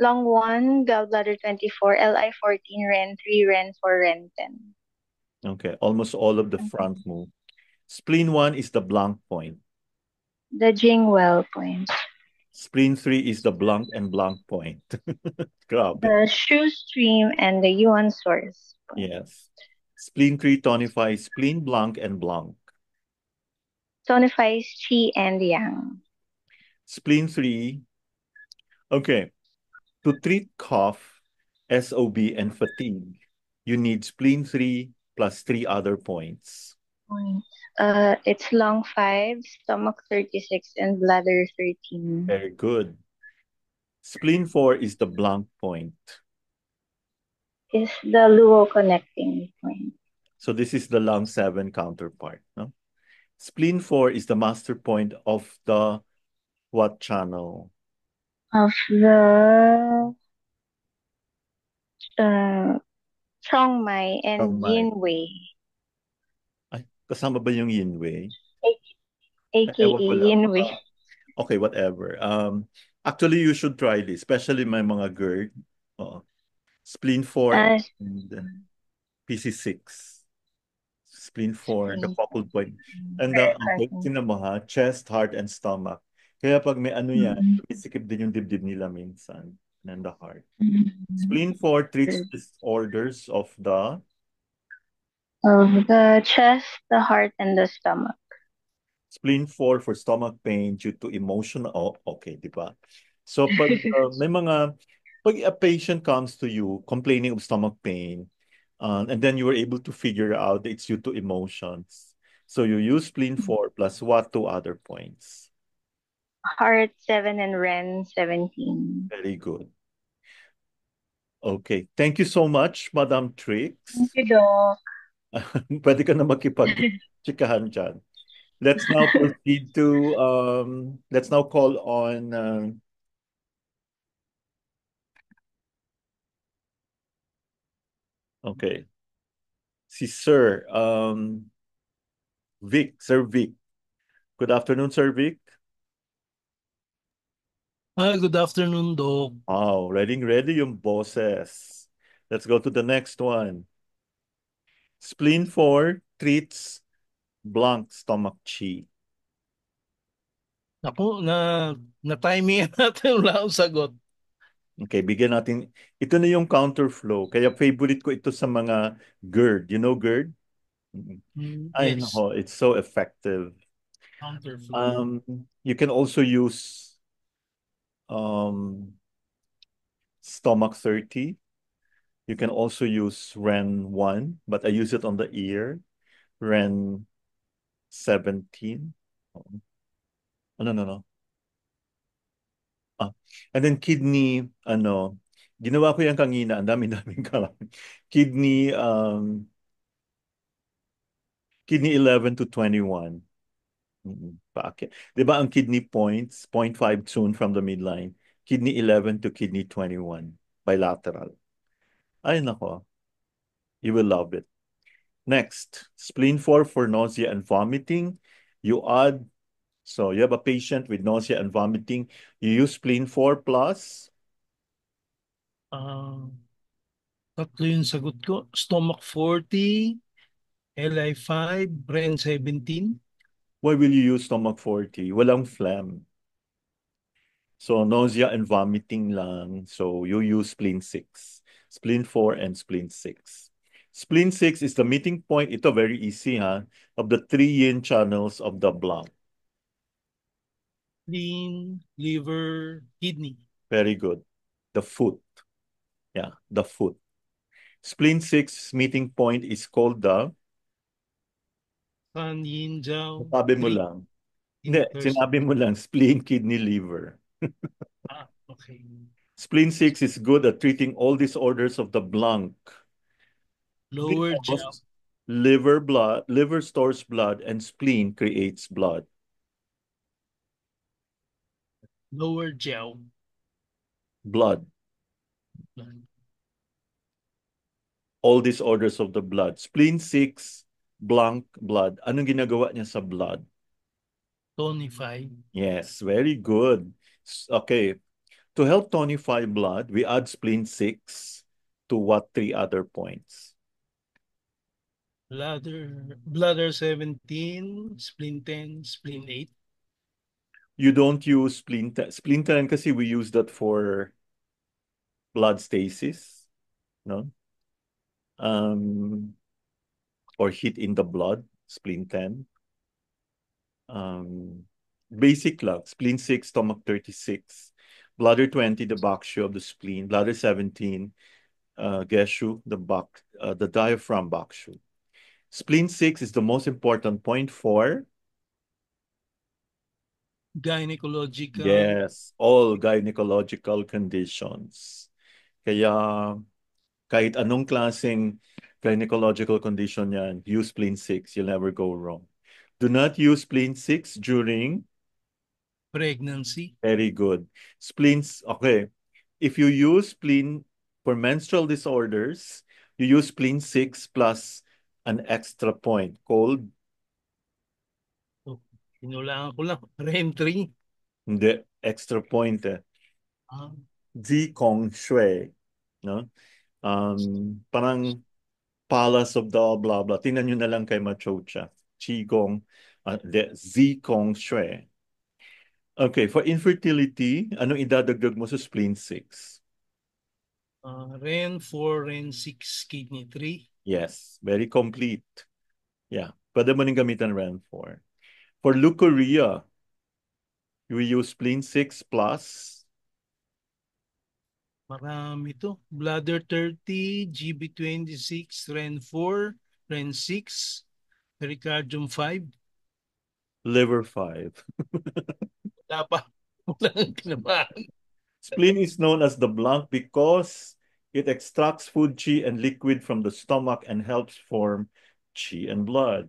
Long 1, gallbladder 24, LI 14, REN 3, REN 4, REN 10. okay. Almost all of the front move. Spleen 1 is the blank point. The Jingwell point. Spleen 3 is the blank and blank point. Grabe. The shoe stream and the Yuan source point. Yes. Spleen 3 tonifies spleen blank and blank. Tonifies Qi and Yang. Spleen 3. Okay. To treat cough, SOB, and fatigue, you need spleen 3 plus 3 other points. It's lung 5, stomach 36, and bladder 13. Very good. Spleen 4 is the blank point. Is the luo connecting point. So this is the lung 7 counterpart. No? Spleen 4 is the master point of the what channel? Of the Chongmai and Chongmai. Yinwei. Ay, kasama ba yung Yinwei? AKA Ewan ko lang. Yinwei. Okay, whatever. Actually, you should try this, especially my mga GERD. Spleen 4 and PC6. Spleen 4, the focal point. And the tinan mo ha, chest, heart, and stomach. Kaya pag may ano yan, sumisikip din yung dibdib nila minsan. And the heart. Spleen 4 treats disorders of the chest, the heart, and the stomach. Spleen 4 for stomach pain due to emotional. Oh, okay, di ba? So pag may mga pag a patient comes to you complaining of stomach pain, and then you were able to figure out it's due to emotions. So you use spleen 4 plus what two other points? Heart 7 and REN 17. Very good. Okay. Thank you so much, Madam Trix. Thank you, Doc. Pwede ka na makipag-chikahan dyan. Let's now proceed to let's now call on okay. Si Sir Vic, Sir Vic. Good afternoon, Sir Vic. Good afternoon, Doc. Wow, ready yung boses. Let's go to the next one. Spleen 4 treats blank stomach chi. Ako, na-timing natin wala akong sagot. Okay, bigyan natin. Ito na yung counterflow. Kaya favorite ko ito sa mga GERD. You know GERD? Ay, Yes, nako, it's so effective. counterflow. You can also use um, stomach 30. You can also use REN 1, but I use it on the ear. REN 17. Oh, no. Ah, and then kidney, ginawa ko yan kanina, ang dami-daming kalam. Kidney, kidney 11 to 21. Paakit. Di ba ang kidney points, 0.5 soon from the midline. Kidney 11 to kidney 21. Bilateral. Ay, nako. You will love it. Next, spleen 4 for nausea and vomiting. You add, so you have a patient with nausea and vomiting. You use spleen 4 plus. Ah, Tatlo yung sagot ko. Stomach 40, LI5, Brain 17. Why will you use stomach 40? Walang phlegm. So nausea and vomiting lang. So you use spleen 6. Spleen 4 and spleen 6. Spleen 6 is the meeting point. Ito very easy, ha? Of the three yin channels of the blood. Spleen, liver, kidney. Very good. The foot. Yeah, the foot. Spleen 6 meeting point is called the San, yin, jiao, Sabi mo three, lang. Hindi, interest. sinabi mo lang spleen, kidney, liver. Okay. Spleen 6 is good at treating all disorders of the blank. Lower jiao, Because liver stores blood and spleen creates blood. lower jiao. Blood. All disorders of the blood. Spleen 6, blank blood. Anong ginagawa niya sa blood? Tonify. Yes, very good. Okay. To help tonify blood, we add spleen 6 to what three other points? Bladder 17, spleen 10, spleen 8. You don't use spleen 10. Spleen 10 kasi we use that for blood stasis, no? Or heat in the blood, spleen 10. Basic lang, spleen 6, stomach 36. Bladder 20, the backshu of the spleen. Bladder 17, geshu, the diaphragm backshu. Spleen 6 is the most important point for Gynecological. yes, all gynecological conditions. Kaya kahit anong klaseng gynecological condition yan, use spleen 6, you'll never go wrong. Do not use spleen 6 during Pregnancy. very good. Spleens, okay. If you use spleen for menstrual disorders, you use spleen 6 plus an extra point called Sinulaan ko lang. REM 3. hindi, extra point Zi Kong Shui. No? Parang Palace of the blah blah. Tingnan nyo na lang kay Machocha. Qigong, Zi Kong Shui. Okay, for infertility, anong idadagdag mo sa spleen 6? REN 4, REN 6, kidney 3. Yes, very complete. Yeah, pwede mo rin gamitan REN 4. For leukorrhea, you use spleen 6 plus Marami to. Bladder 30, GB26, REN 4, REN 6, pericardium 5. liver 5. Wala pa. Walang tinamaan. Spleen is known as the blank because it extracts food chi and liquid from the stomach and helps form chi and blood.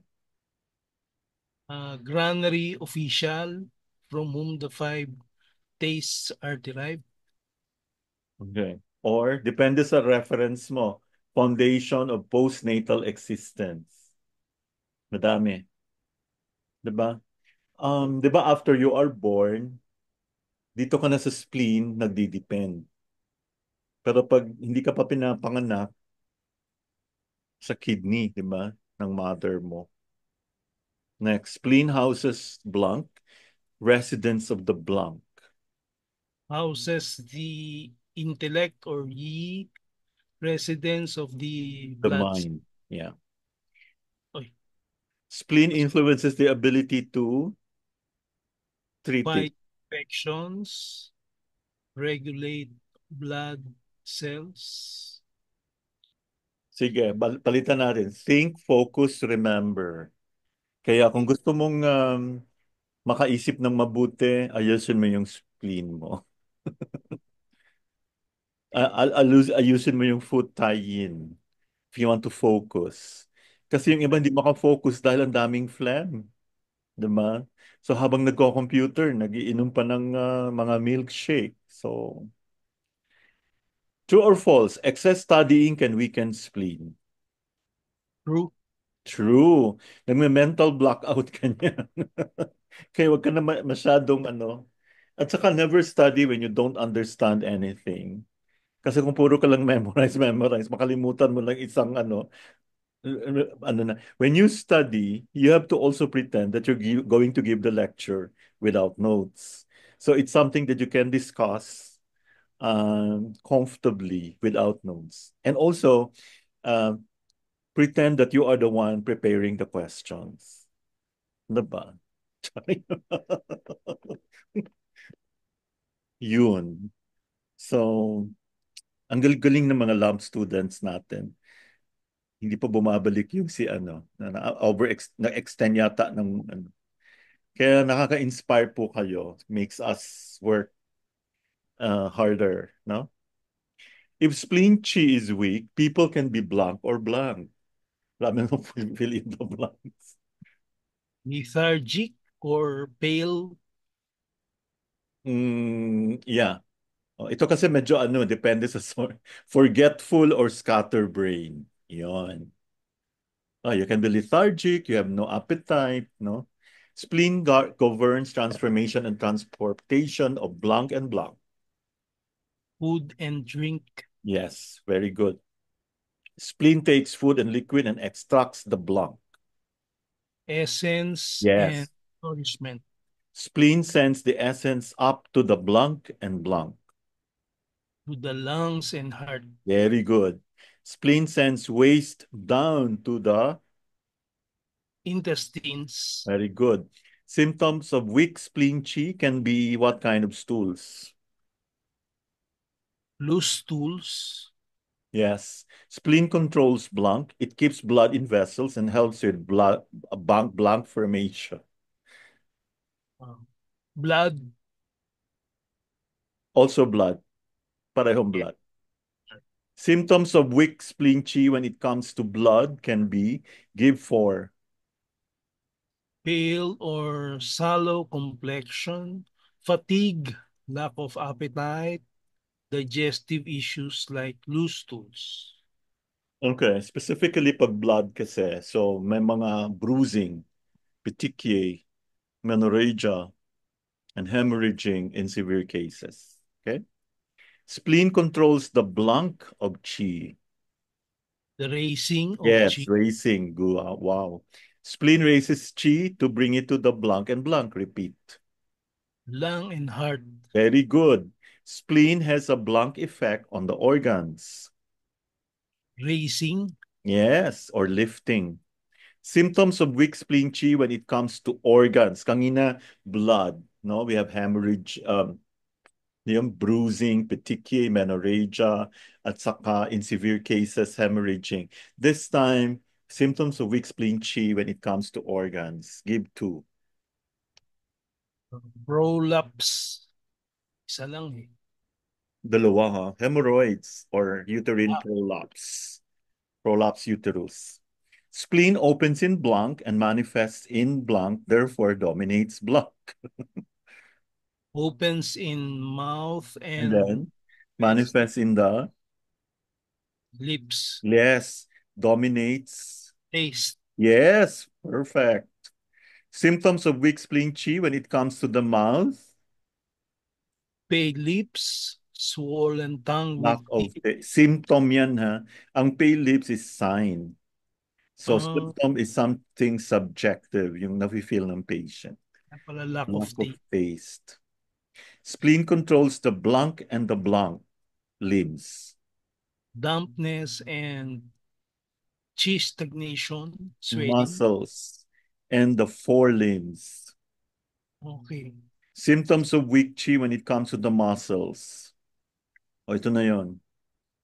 Granary official, from whom the five tastes are derived. Okay. Or, depende sa reference mo, foundation of postnatal existence. Madami. Diba? Diba after you are born, dito ka na sa spleen, nagdi-depend. Pero pag hindi ka pa pinapanganak, sa kidney, diba? Ng mother mo. Next, spleen houses blank, residence of the blank. Houses the intellect or ye residence of the The blood. mind. Yeah. Oy, Spleen influences the ability to treat it. fight infections, regulate blood cells. Sige, palitan natin. Think, focus, remember. Kaya kung gusto mong makaisip ng mabuti, ayusin mo yung spleen mo. Ayusin mo yung foot tie-in if you want to focus. Kasi yung iba hindi makafocus dahil ang daming phlegm. Diba? So habang nagko-computer, nagiinom pa ng mga milkshake. So, true or false, excess studying can weaken spleen. True. True. Nagme-mental blackout ka niyan. Kaya wag ka na masyadong ano. At saka never study when you don't understand anything. Kasi kung puro ka lang memorize, makalimutan mo lang isang ano na. When you study, you have to also pretend that you're going to give the lecture without notes. So it's something that you can discuss comfortably without notes. And also, um, pretend that you are the one preparing the questions. Diba? Yun. So, ang galing ng mga lab students natin. Hindi pa bumabalik yung si ano, na-extend yata ng ano. Kaya nakaka-inspire po kayo. Makes us work harder, no? If spleen chi is weak, people can be blank or blank. Rami mo fill in the blanks. Lethargic or pale. Yeah. Oh, ito kasi medyo ano, depende sa forgetful or scatterbrain. Yon. Oh, you can be lethargic, you have no appetite, no? Spleen governs transformation and transportation of blank and blank. Food and drink. Yes, very good. Spleen takes food and liquid and extracts the blank. Essence and Yes. nourishment. Spleen sends the essence up to the blank and blank. To the lungs and heart. Very good. Spleen sends waste down to the intestines. Very good. Symptoms of weak spleen chi can be what kind of stools? Loose stools. Yes. Spleen controls blank. It keeps blood in vessels and helps with blank formation. Blood. Also blood. Parehong blood. Symptoms of weak spleen chi when it comes to blood can be give for Pale or sallow complexion, fatigue, lack of appetite, digestive issues like loose stools. Okay, specifically pag blood kasi, so may mga bruising, petechiae, menorrhagia, and hemorrhaging in severe cases. Okay? Spleen controls the blank of chi. The racing of Yes, chi. racing. Wow. Spleen races chi to bring it to the blank and blank. Repeat. Lung and heart. Very good. Spleen has a blank effect on the organs. Racing. Yes, or lifting. Symptoms of weak spleen chi when it comes to organs. Kanina, blood. No, we have hemorrhage, yung bruising, petechiae, menorrhagia, at saka in severe cases, hemorrhaging. This time, symptoms of weak spleen chi when it comes to organs. Give two. Prolapse. Isa lang eh. Dalawa ha. Hemorrhoids or uterine prolapse. Prolapse uterus. Spleen opens in blank and manifests in blank, therefore dominates blank. Opens in mouth And and then manifests in the, lips. yes, dominates. Taste. Yes, perfect. Symptoms of weak spleen chi when it comes to the mouth. Pale lips, swollen tongue Lack with of symptom yan ha. Ang pale lips is sign. So Ah, symptom is something subjective, yung nafe-feel ng patient. pala lack Lack of of taste. taste. Spleen controls the blank and the blank limbs. Dampness and chi stagnation, sweating. Muscles and the forelimbs. Okay. Symptoms of weak chi when it comes to the muscles. O, ito na yon.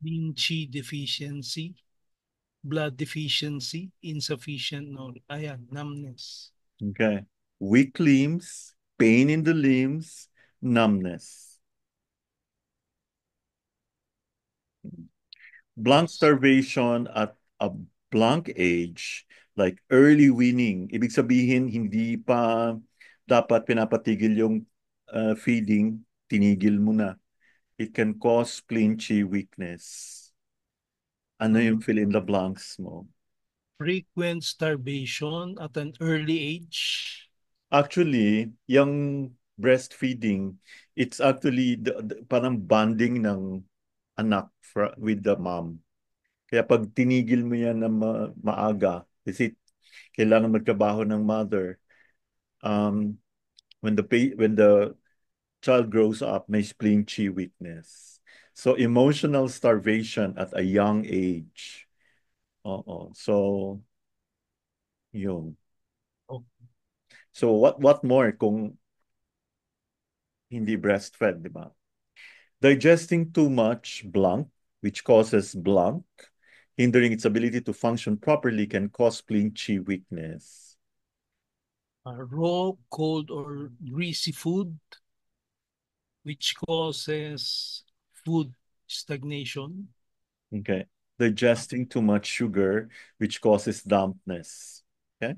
Yin chi deficiency, blood deficiency, insufficient numbness. Okay. Weak limbs, pain in the limbs, numbness. Blank starvation at a blank age, like early weaning. Ibig sabihin, hindi pa dapat pinapatigil yung feeding, tinigil mo na. It can cause spleen-chi weakness. Ano yung fill in the blanks mo? Frequent starvation at an early age. Actually, yung breastfeeding, it's actually parang bonding ng anak with the mom. Kaya pag tinigil mo yan na maaga, kasi kailangan magtrabaho ng mother, um, when the child grows up, may spleen chi weakness. So emotional starvation at a young age. Oo. So, yun. Oh. So what more kung hindi breastfed, di ba? Digesting too much blank, which causes blank, hindering its ability to function properly, can cause spleen chi weakness. Raw, cold, or greasy food, which causes food stagnation. Okay. Digesting too much sugar, which causes dampness. Okay.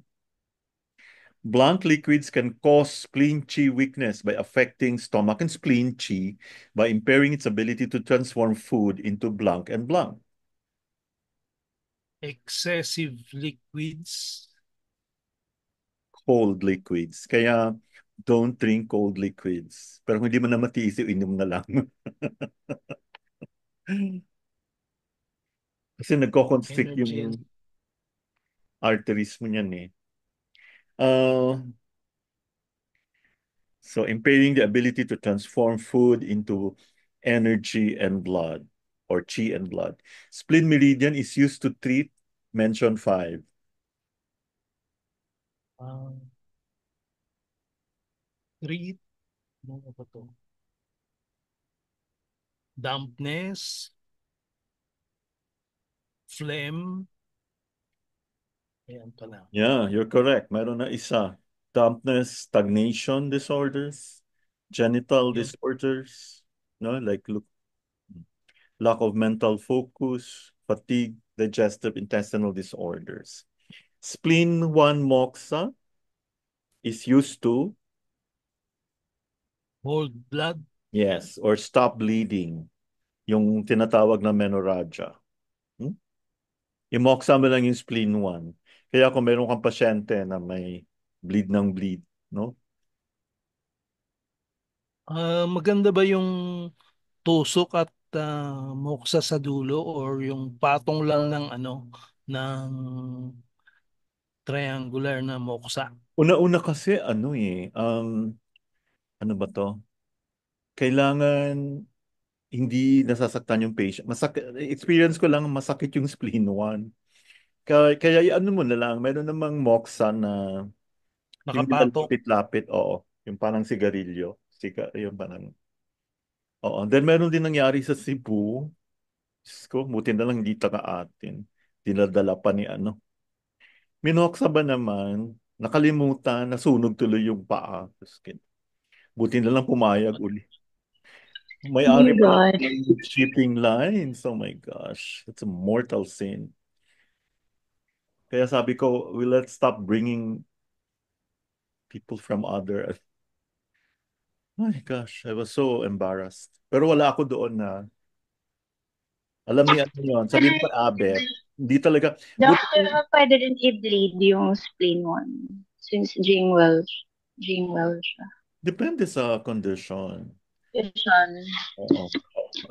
Blank liquids can cause spleen chi weakness by affecting stomach and spleen chi by impairing its ability to transform food into blank and blank. Excessive liquids. Cold liquids. Kaya don't drink cold liquids. Pero kung hindi mo na matiis, inom na lang. Kasi nagko-constrict Energy yung arteries mo niyan eh. So impairing the ability to transform food into energy and blood, or chi and blood. Spleen meridian is used to treat mention 5. Treat. Ano ba to? Dampness, phlegm. Ayan pala. Yeah, you're correct. Meron na isa. Dampness, stagnation disorders, genital Yun. disorders, no, like look, lack of mental focus, fatigue, digestive intestinal disorders. Spleen 1 moxa is used to, Hold blood. yes, or stop bleeding, yung tinatawag na menorrhagia. I-moxa mo lang yung spleen 1. Kaya kung meron kang pasyente na may bleed ng bleed, no? Maganda ba yung tusok at muksa sa dulo or yung patong lang ng ng triangular na muksa? Una-una kasi ano ba to? Kailangan hindi nasasaktan yung patient. Experience ko lang masakit yung spleen 1. Kaya ano mo na lang, meron namang moxa na hindi na Nakapatok. lapit-lapit, oo. Yung parang sigarilyo. Yung parang, oo. Then meron din nangyari sa Cebu. Diyos ko, buti na lang hindi taga atin. Dinadala pa ni ano. Minoksa ba naman? Nakalimutan, nasunog tuloy yung paa. Buti na lang pumayag uli. Oh May-ari my pa God. ng shipping lines. Oh my gosh. That's a mortal sin. Kaya sabi ko, let's stop bringing people from other. My gosh, I was so embarrassed. Pero wala ako doon na, alam ni ano yun, sabi mo kay Abet, hindi talaga, buti, Doctor, pwede din i-bleed yung spleen one. Since Jingwell siya. depende sa condition. Condition. Oo.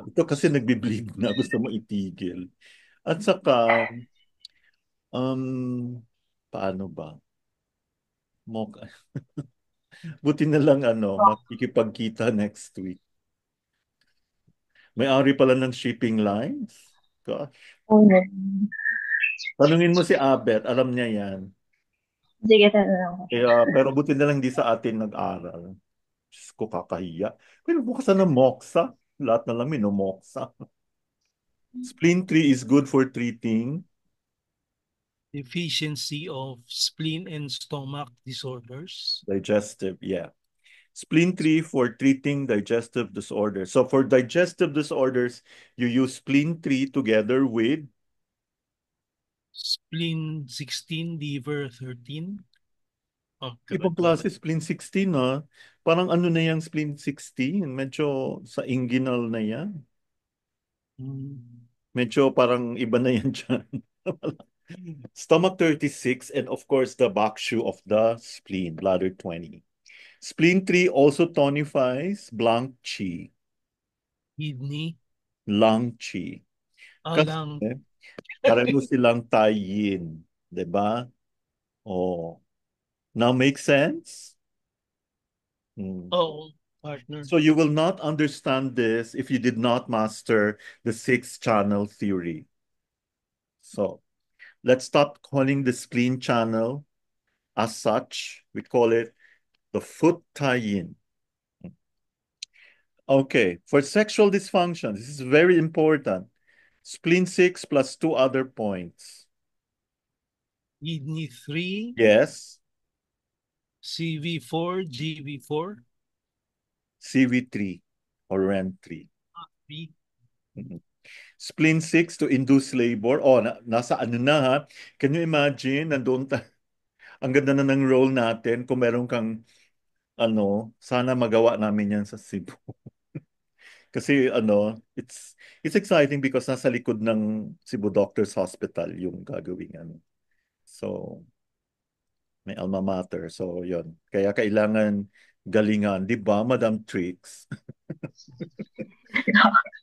Ito kasi nagbi-bleed na, gusto mo itigil. At saka, paano ba? Mok Buti na lang makikipagkita next week. May-ari pala ng shipping lines. Gosh. Okay. Tanungin mo si Abet, alam niya yan. Sige, tanong ko. Kaya, pero buti na lang di sa atin nag-aral. Diyos ko, kakahiya. Pero bukasan ng Moxa. Lahat na lang minomoksa. Spleen 3 is good for treating Deficiency of spleen and stomach disorders. digestive, yeah. Spleen 3 for treating digestive disorders. So for digestive disorders, you use spleen 3 together with Spleen 16, liver 13. Oh, ibang klase spleen 16, ha? Parang ano na yung spleen 16? Medyo sa inguinal na yan. Medyo parang iba na yan dyan. Stomach 36 and of course the back shoe of the spleen, bladder 20. Spleen 3 also tonifies blank qi, Kidney. lung qi. Kasi Lung. pareho silang tie-in, 'di ba? Oh. Now make sense? Oh, partner. So you will not understand this if you did not master the six-channel theory. So let's stop calling the spleen channel as such. We call it the foot tie-in. Okay, for sexual dysfunction, this is very important. Spleen 6 plus two other points. Kidney 3. Yes. CV4, GV4. CV3 or REM3. Spleen 6 to induce labor. Oh, nasa ano na ha. Can you imagine? Ang ganda na ng role natin kung meron kang sana magawa namin yan sa Cebu. Kasi it's exciting because nasa likod ng Cebu Doctors Hospital yung gagawing So, may alma mater. So, yon. Kaya kailangan galingan. Di ba, Madam Trix?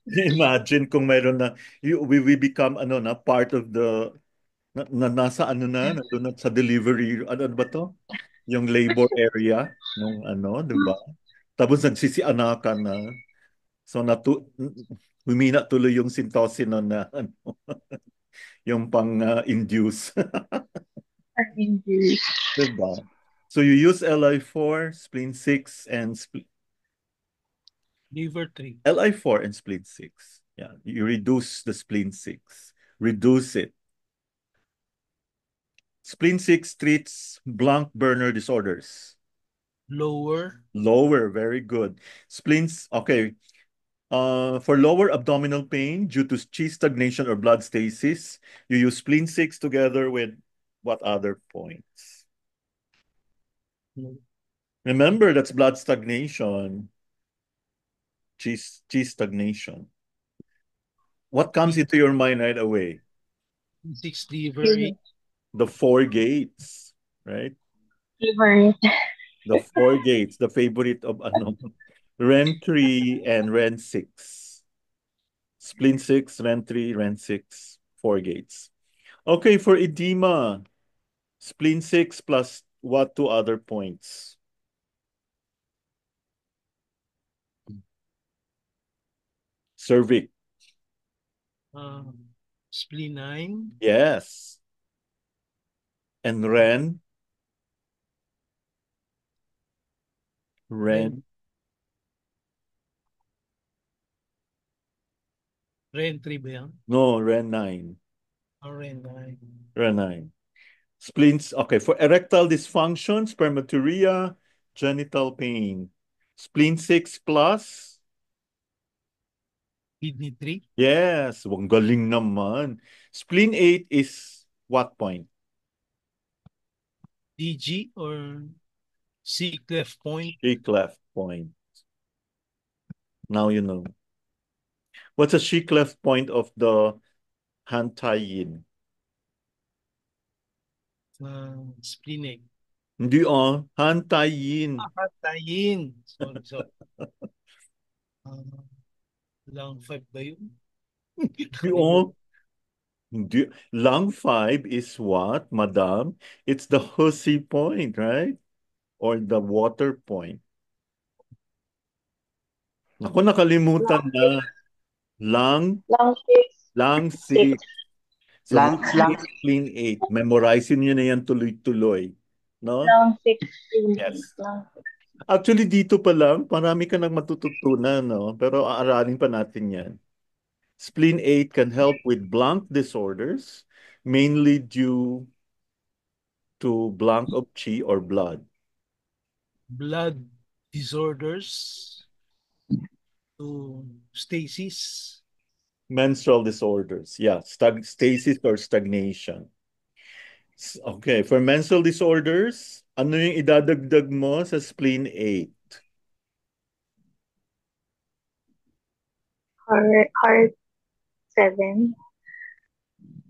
Imagine kung mayroon na, we become, part of the, nasa nandun na sa delivery, ano ba to? Yung labor area, nung di ba? Tapos nagsisianakan na. So, humina tuloy yung syntocin na, yung pang-induce. Diba? So you use LI4, spleen 6, and Liver 3. LI4 and spleen 6. Yeah, you reduce the spleen 6. Reduce it. Spleen 6 treats blank burner disorders. Lower. Lower, very good. Spleens, okay. For lower abdominal pain due to chi stagnation or blood stasis, you use spleen 6 together with what other points? Remember, that's blood stagnation. Chi stagnation. What comes into your mind right away? 6 liver 8. The four gates, right? Favorite. The four gates, the favorite of Ren 3 and Ren 6. Spleen 6, Ren 3, Ren 6, four gates. Okay, for edema, spleen 6 plus what two other points? Cervix. Spleen 9. Yes. And Ren? Ren 3 ba yan? No, Ren 9. Ren 9. Ren 9. Spleens, okay, for erectile dysfunction, spermaturia, genital pain. Spleen 6 plus? Kidney 3. Yes, ang galing naman. Spleen 8 is what point? DG or C cleft point? She cleft point. Now you know. What's a she cleft point of the Hantayin? Spleen 8. Hindi Hantayin. Tayin. Sorry, sorry. Uh, Lang 5 ba yun? Hindi Hindi. Lung 5 is what, madam? It's the hussy point, right? Or the water point. Ako nakalimutan Long na. Lung, long six, lung six. 6. So, lung Lang, 6, spleen 8. Memorizein nyo na yan tuloy-tuloy. No? Long six, Yes. long. Actually, dito pa lang, marami ka nang matututunan, no? Pero aaralin pa natin yan. Spleen 8 can help with blank disorders, mainly due to blank of chi or blood. Blood disorders to stasis. Menstrual disorders. Yeah, stasis or stagnation. Okay, for menstrual disorders, ano yung idadagdag mo sa spleen 8? Heart 7.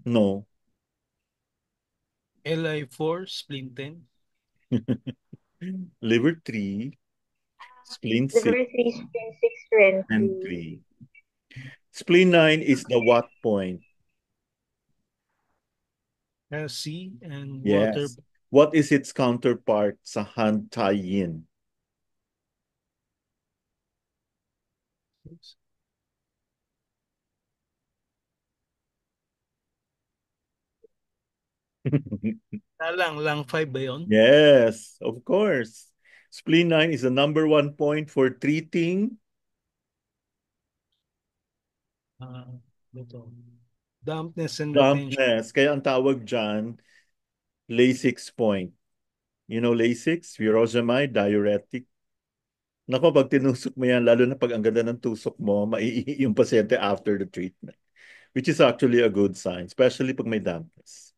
No. LI4, spleen 10. Liver 3, spleen 6, Liver 3, spleen 6, ren and 3. 3. Spleen 9 is the what point? LC and water. Yes. What is its counterpart sa Hantayin? Lang 5 ba yun? Yes, of course. Spleen 9 is the number 1 point for treating Ito. Dampness and retention. dampness. Kaya ang tawag dyan, Lasix point. You know Lasix? Furosemide, diuretic. Nako, pag tinusok mo yan, lalo na pag ang ganda ng tusok mo, maiihi yung pasyente after the treatment. Which is actually a good sign, especially pag may dampness.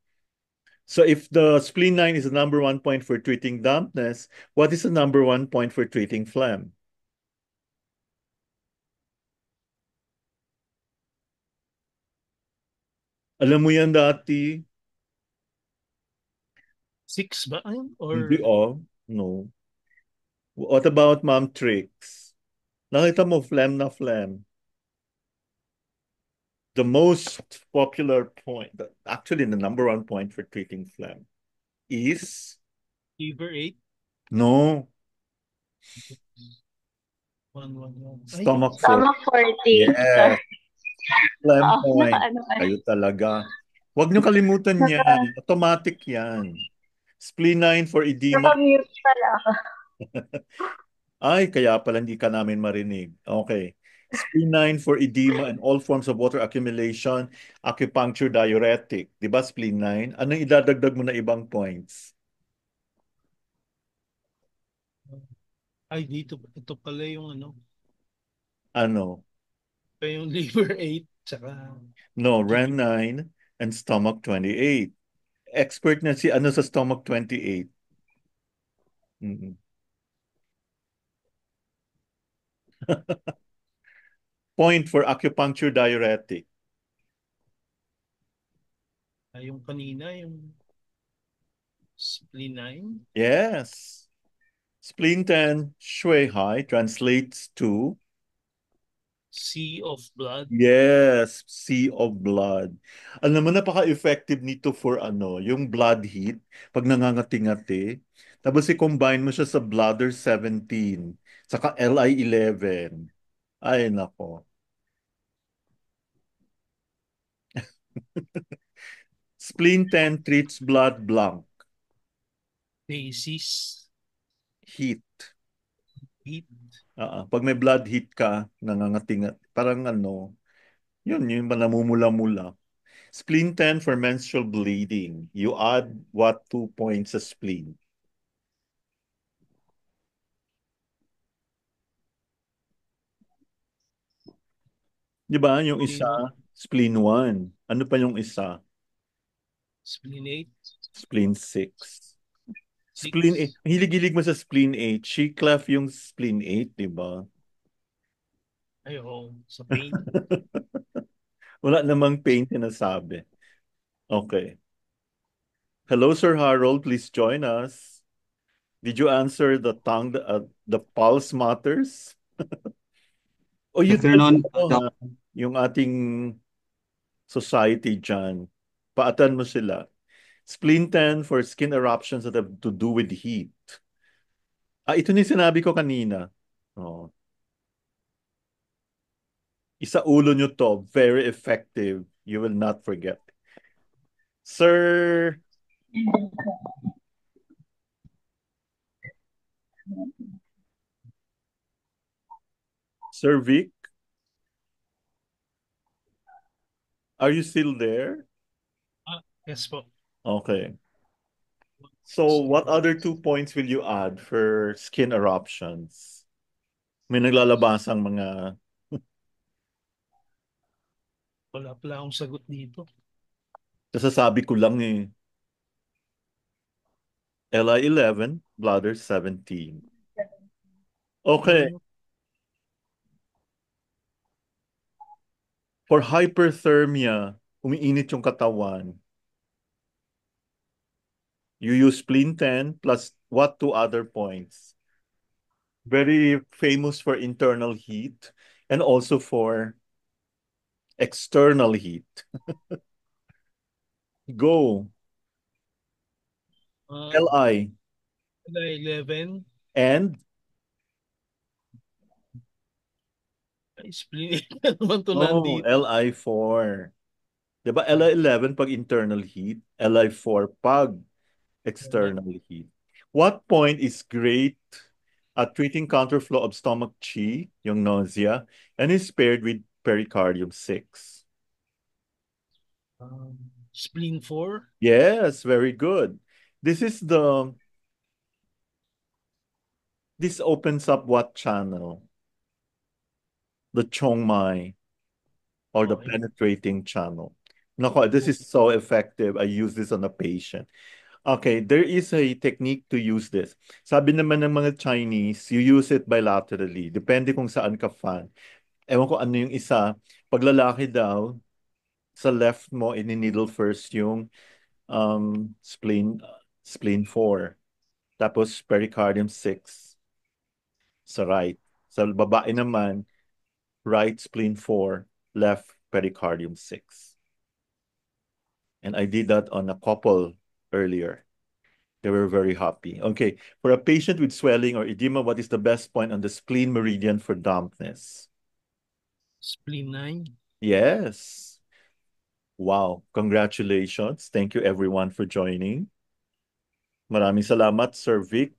So if the spleen 9 is the number 1 point for treating dampness, what is the number 1 point for treating phlegm? Alam mo yan dati? 6 ba? Hindi Or no. What about Ma'am Tricks? Nakita mo phlegm na phlegm. The most popular point, actually the number 1 point for treating phlegm is fever 8? no, 111. stomach 4. Stomach 14. Yes, phlegm Oh, point. ano ka. Kayo talaga. Huwag niyo kalimutan yan. Automatic yan. Spleen 9 for edema. Naka-mute pala ako. Ay, kaya pala hindi ka namin marinig. Okay. Spleen 9 for edema and all forms of water accumulation, acupuncture, diuretic. Di ba, spleen 9? Anong idadagdag mo na ibang points? Ay, dito. Ito pala yung Ano? ito yung liver 8, tsaka No, Ren 9 and stomach 28. Expert na si ano sa stomach 28. Mm. Point for acupuncture diuretic. yung kanina, yung spleen 9. Yes. Spleen 10, Shui Hai, translates to Sea of blood. yes, sea of blood. Alam mo, napaka-effective nito for yung blood heat, pag nangangati-ngati. Tapos i-combine mo siya sa bladder 17, saka LI11. Ay, nako. Spleen 10 treats blood blank, Basis. heat. Heat. Pag may blood heat ka, nangangatingat, parang yun namumula-mula. Spleen 10 for menstrual bleeding. You add what 2 points sa spleen? Di ba? Yung isa, spleen 1. Ano pa yung isa? Spleen 8. Spleen 6. Spleen 8. Hilig-hilig mo sa spleen 8. She-clef yung spleen 8, di ba? Ay, oo, sa pain. Wala namang pain sinasabi. Okay. Hello, Sir Harold. Please join us. Did you answer the tongue, the pulse matters? O you tell Afternoon, mo, Doc. ha, yung ating society dyan. Paatan mo sila. Spleen 10 for skin eruptions that have to do with heat. Ito na yung sinabi ko kanina. Oh. Isa ulo nyo to. Very effective. You will not forget. Sir Vic, are you still there? Yes po. Okay. So what other 2 points will you add for skin eruptions? May naglalabasang mga... Wala pala akong sagot dito. Nasasabi ko lang eh. LI11, bladder 17. Okay. For hyperthermia, umiinit yung katawan. You use spleen 10 plus what 2 other points? Very famous for internal heat and also for external heat. Go. LI. 11. And? Spleen 8 na naman to Oh, nandito. LI4. Diba LI11 pag internal heat, LI4 pag external heat. What point is great at treating counterflow of stomach chi, yung nausea, and is paired with pericardium 6? Spleen 4. Yes, very good. This opens up what channel? The Chongmai or the Okay. penetrating channel. Nako, this is so effective. I use this on a patient. Okay, there is a technique to use this. Sabi naman ng mga Chinese, you use it bilaterally. Depende kung saan ka fan. Ewan ko ano yung isa. Pag lalaki daw, sa left mo, ini-needle first yung spleen 4. Tapos pericardium 6 sa right. Sa babae naman, right spleen 4, left pericardium 6. And I did that on a couple earlier. They were very happy. Okay, for a patient with swelling or edema, what is the best point on the spleen meridian for dampness? Spleen 9. Yes. Wow, congratulations. Thank you everyone for joining. Maraming salamat, Sir Vic.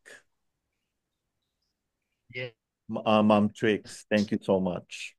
Yeah. Ma'am Trix, thank you so much.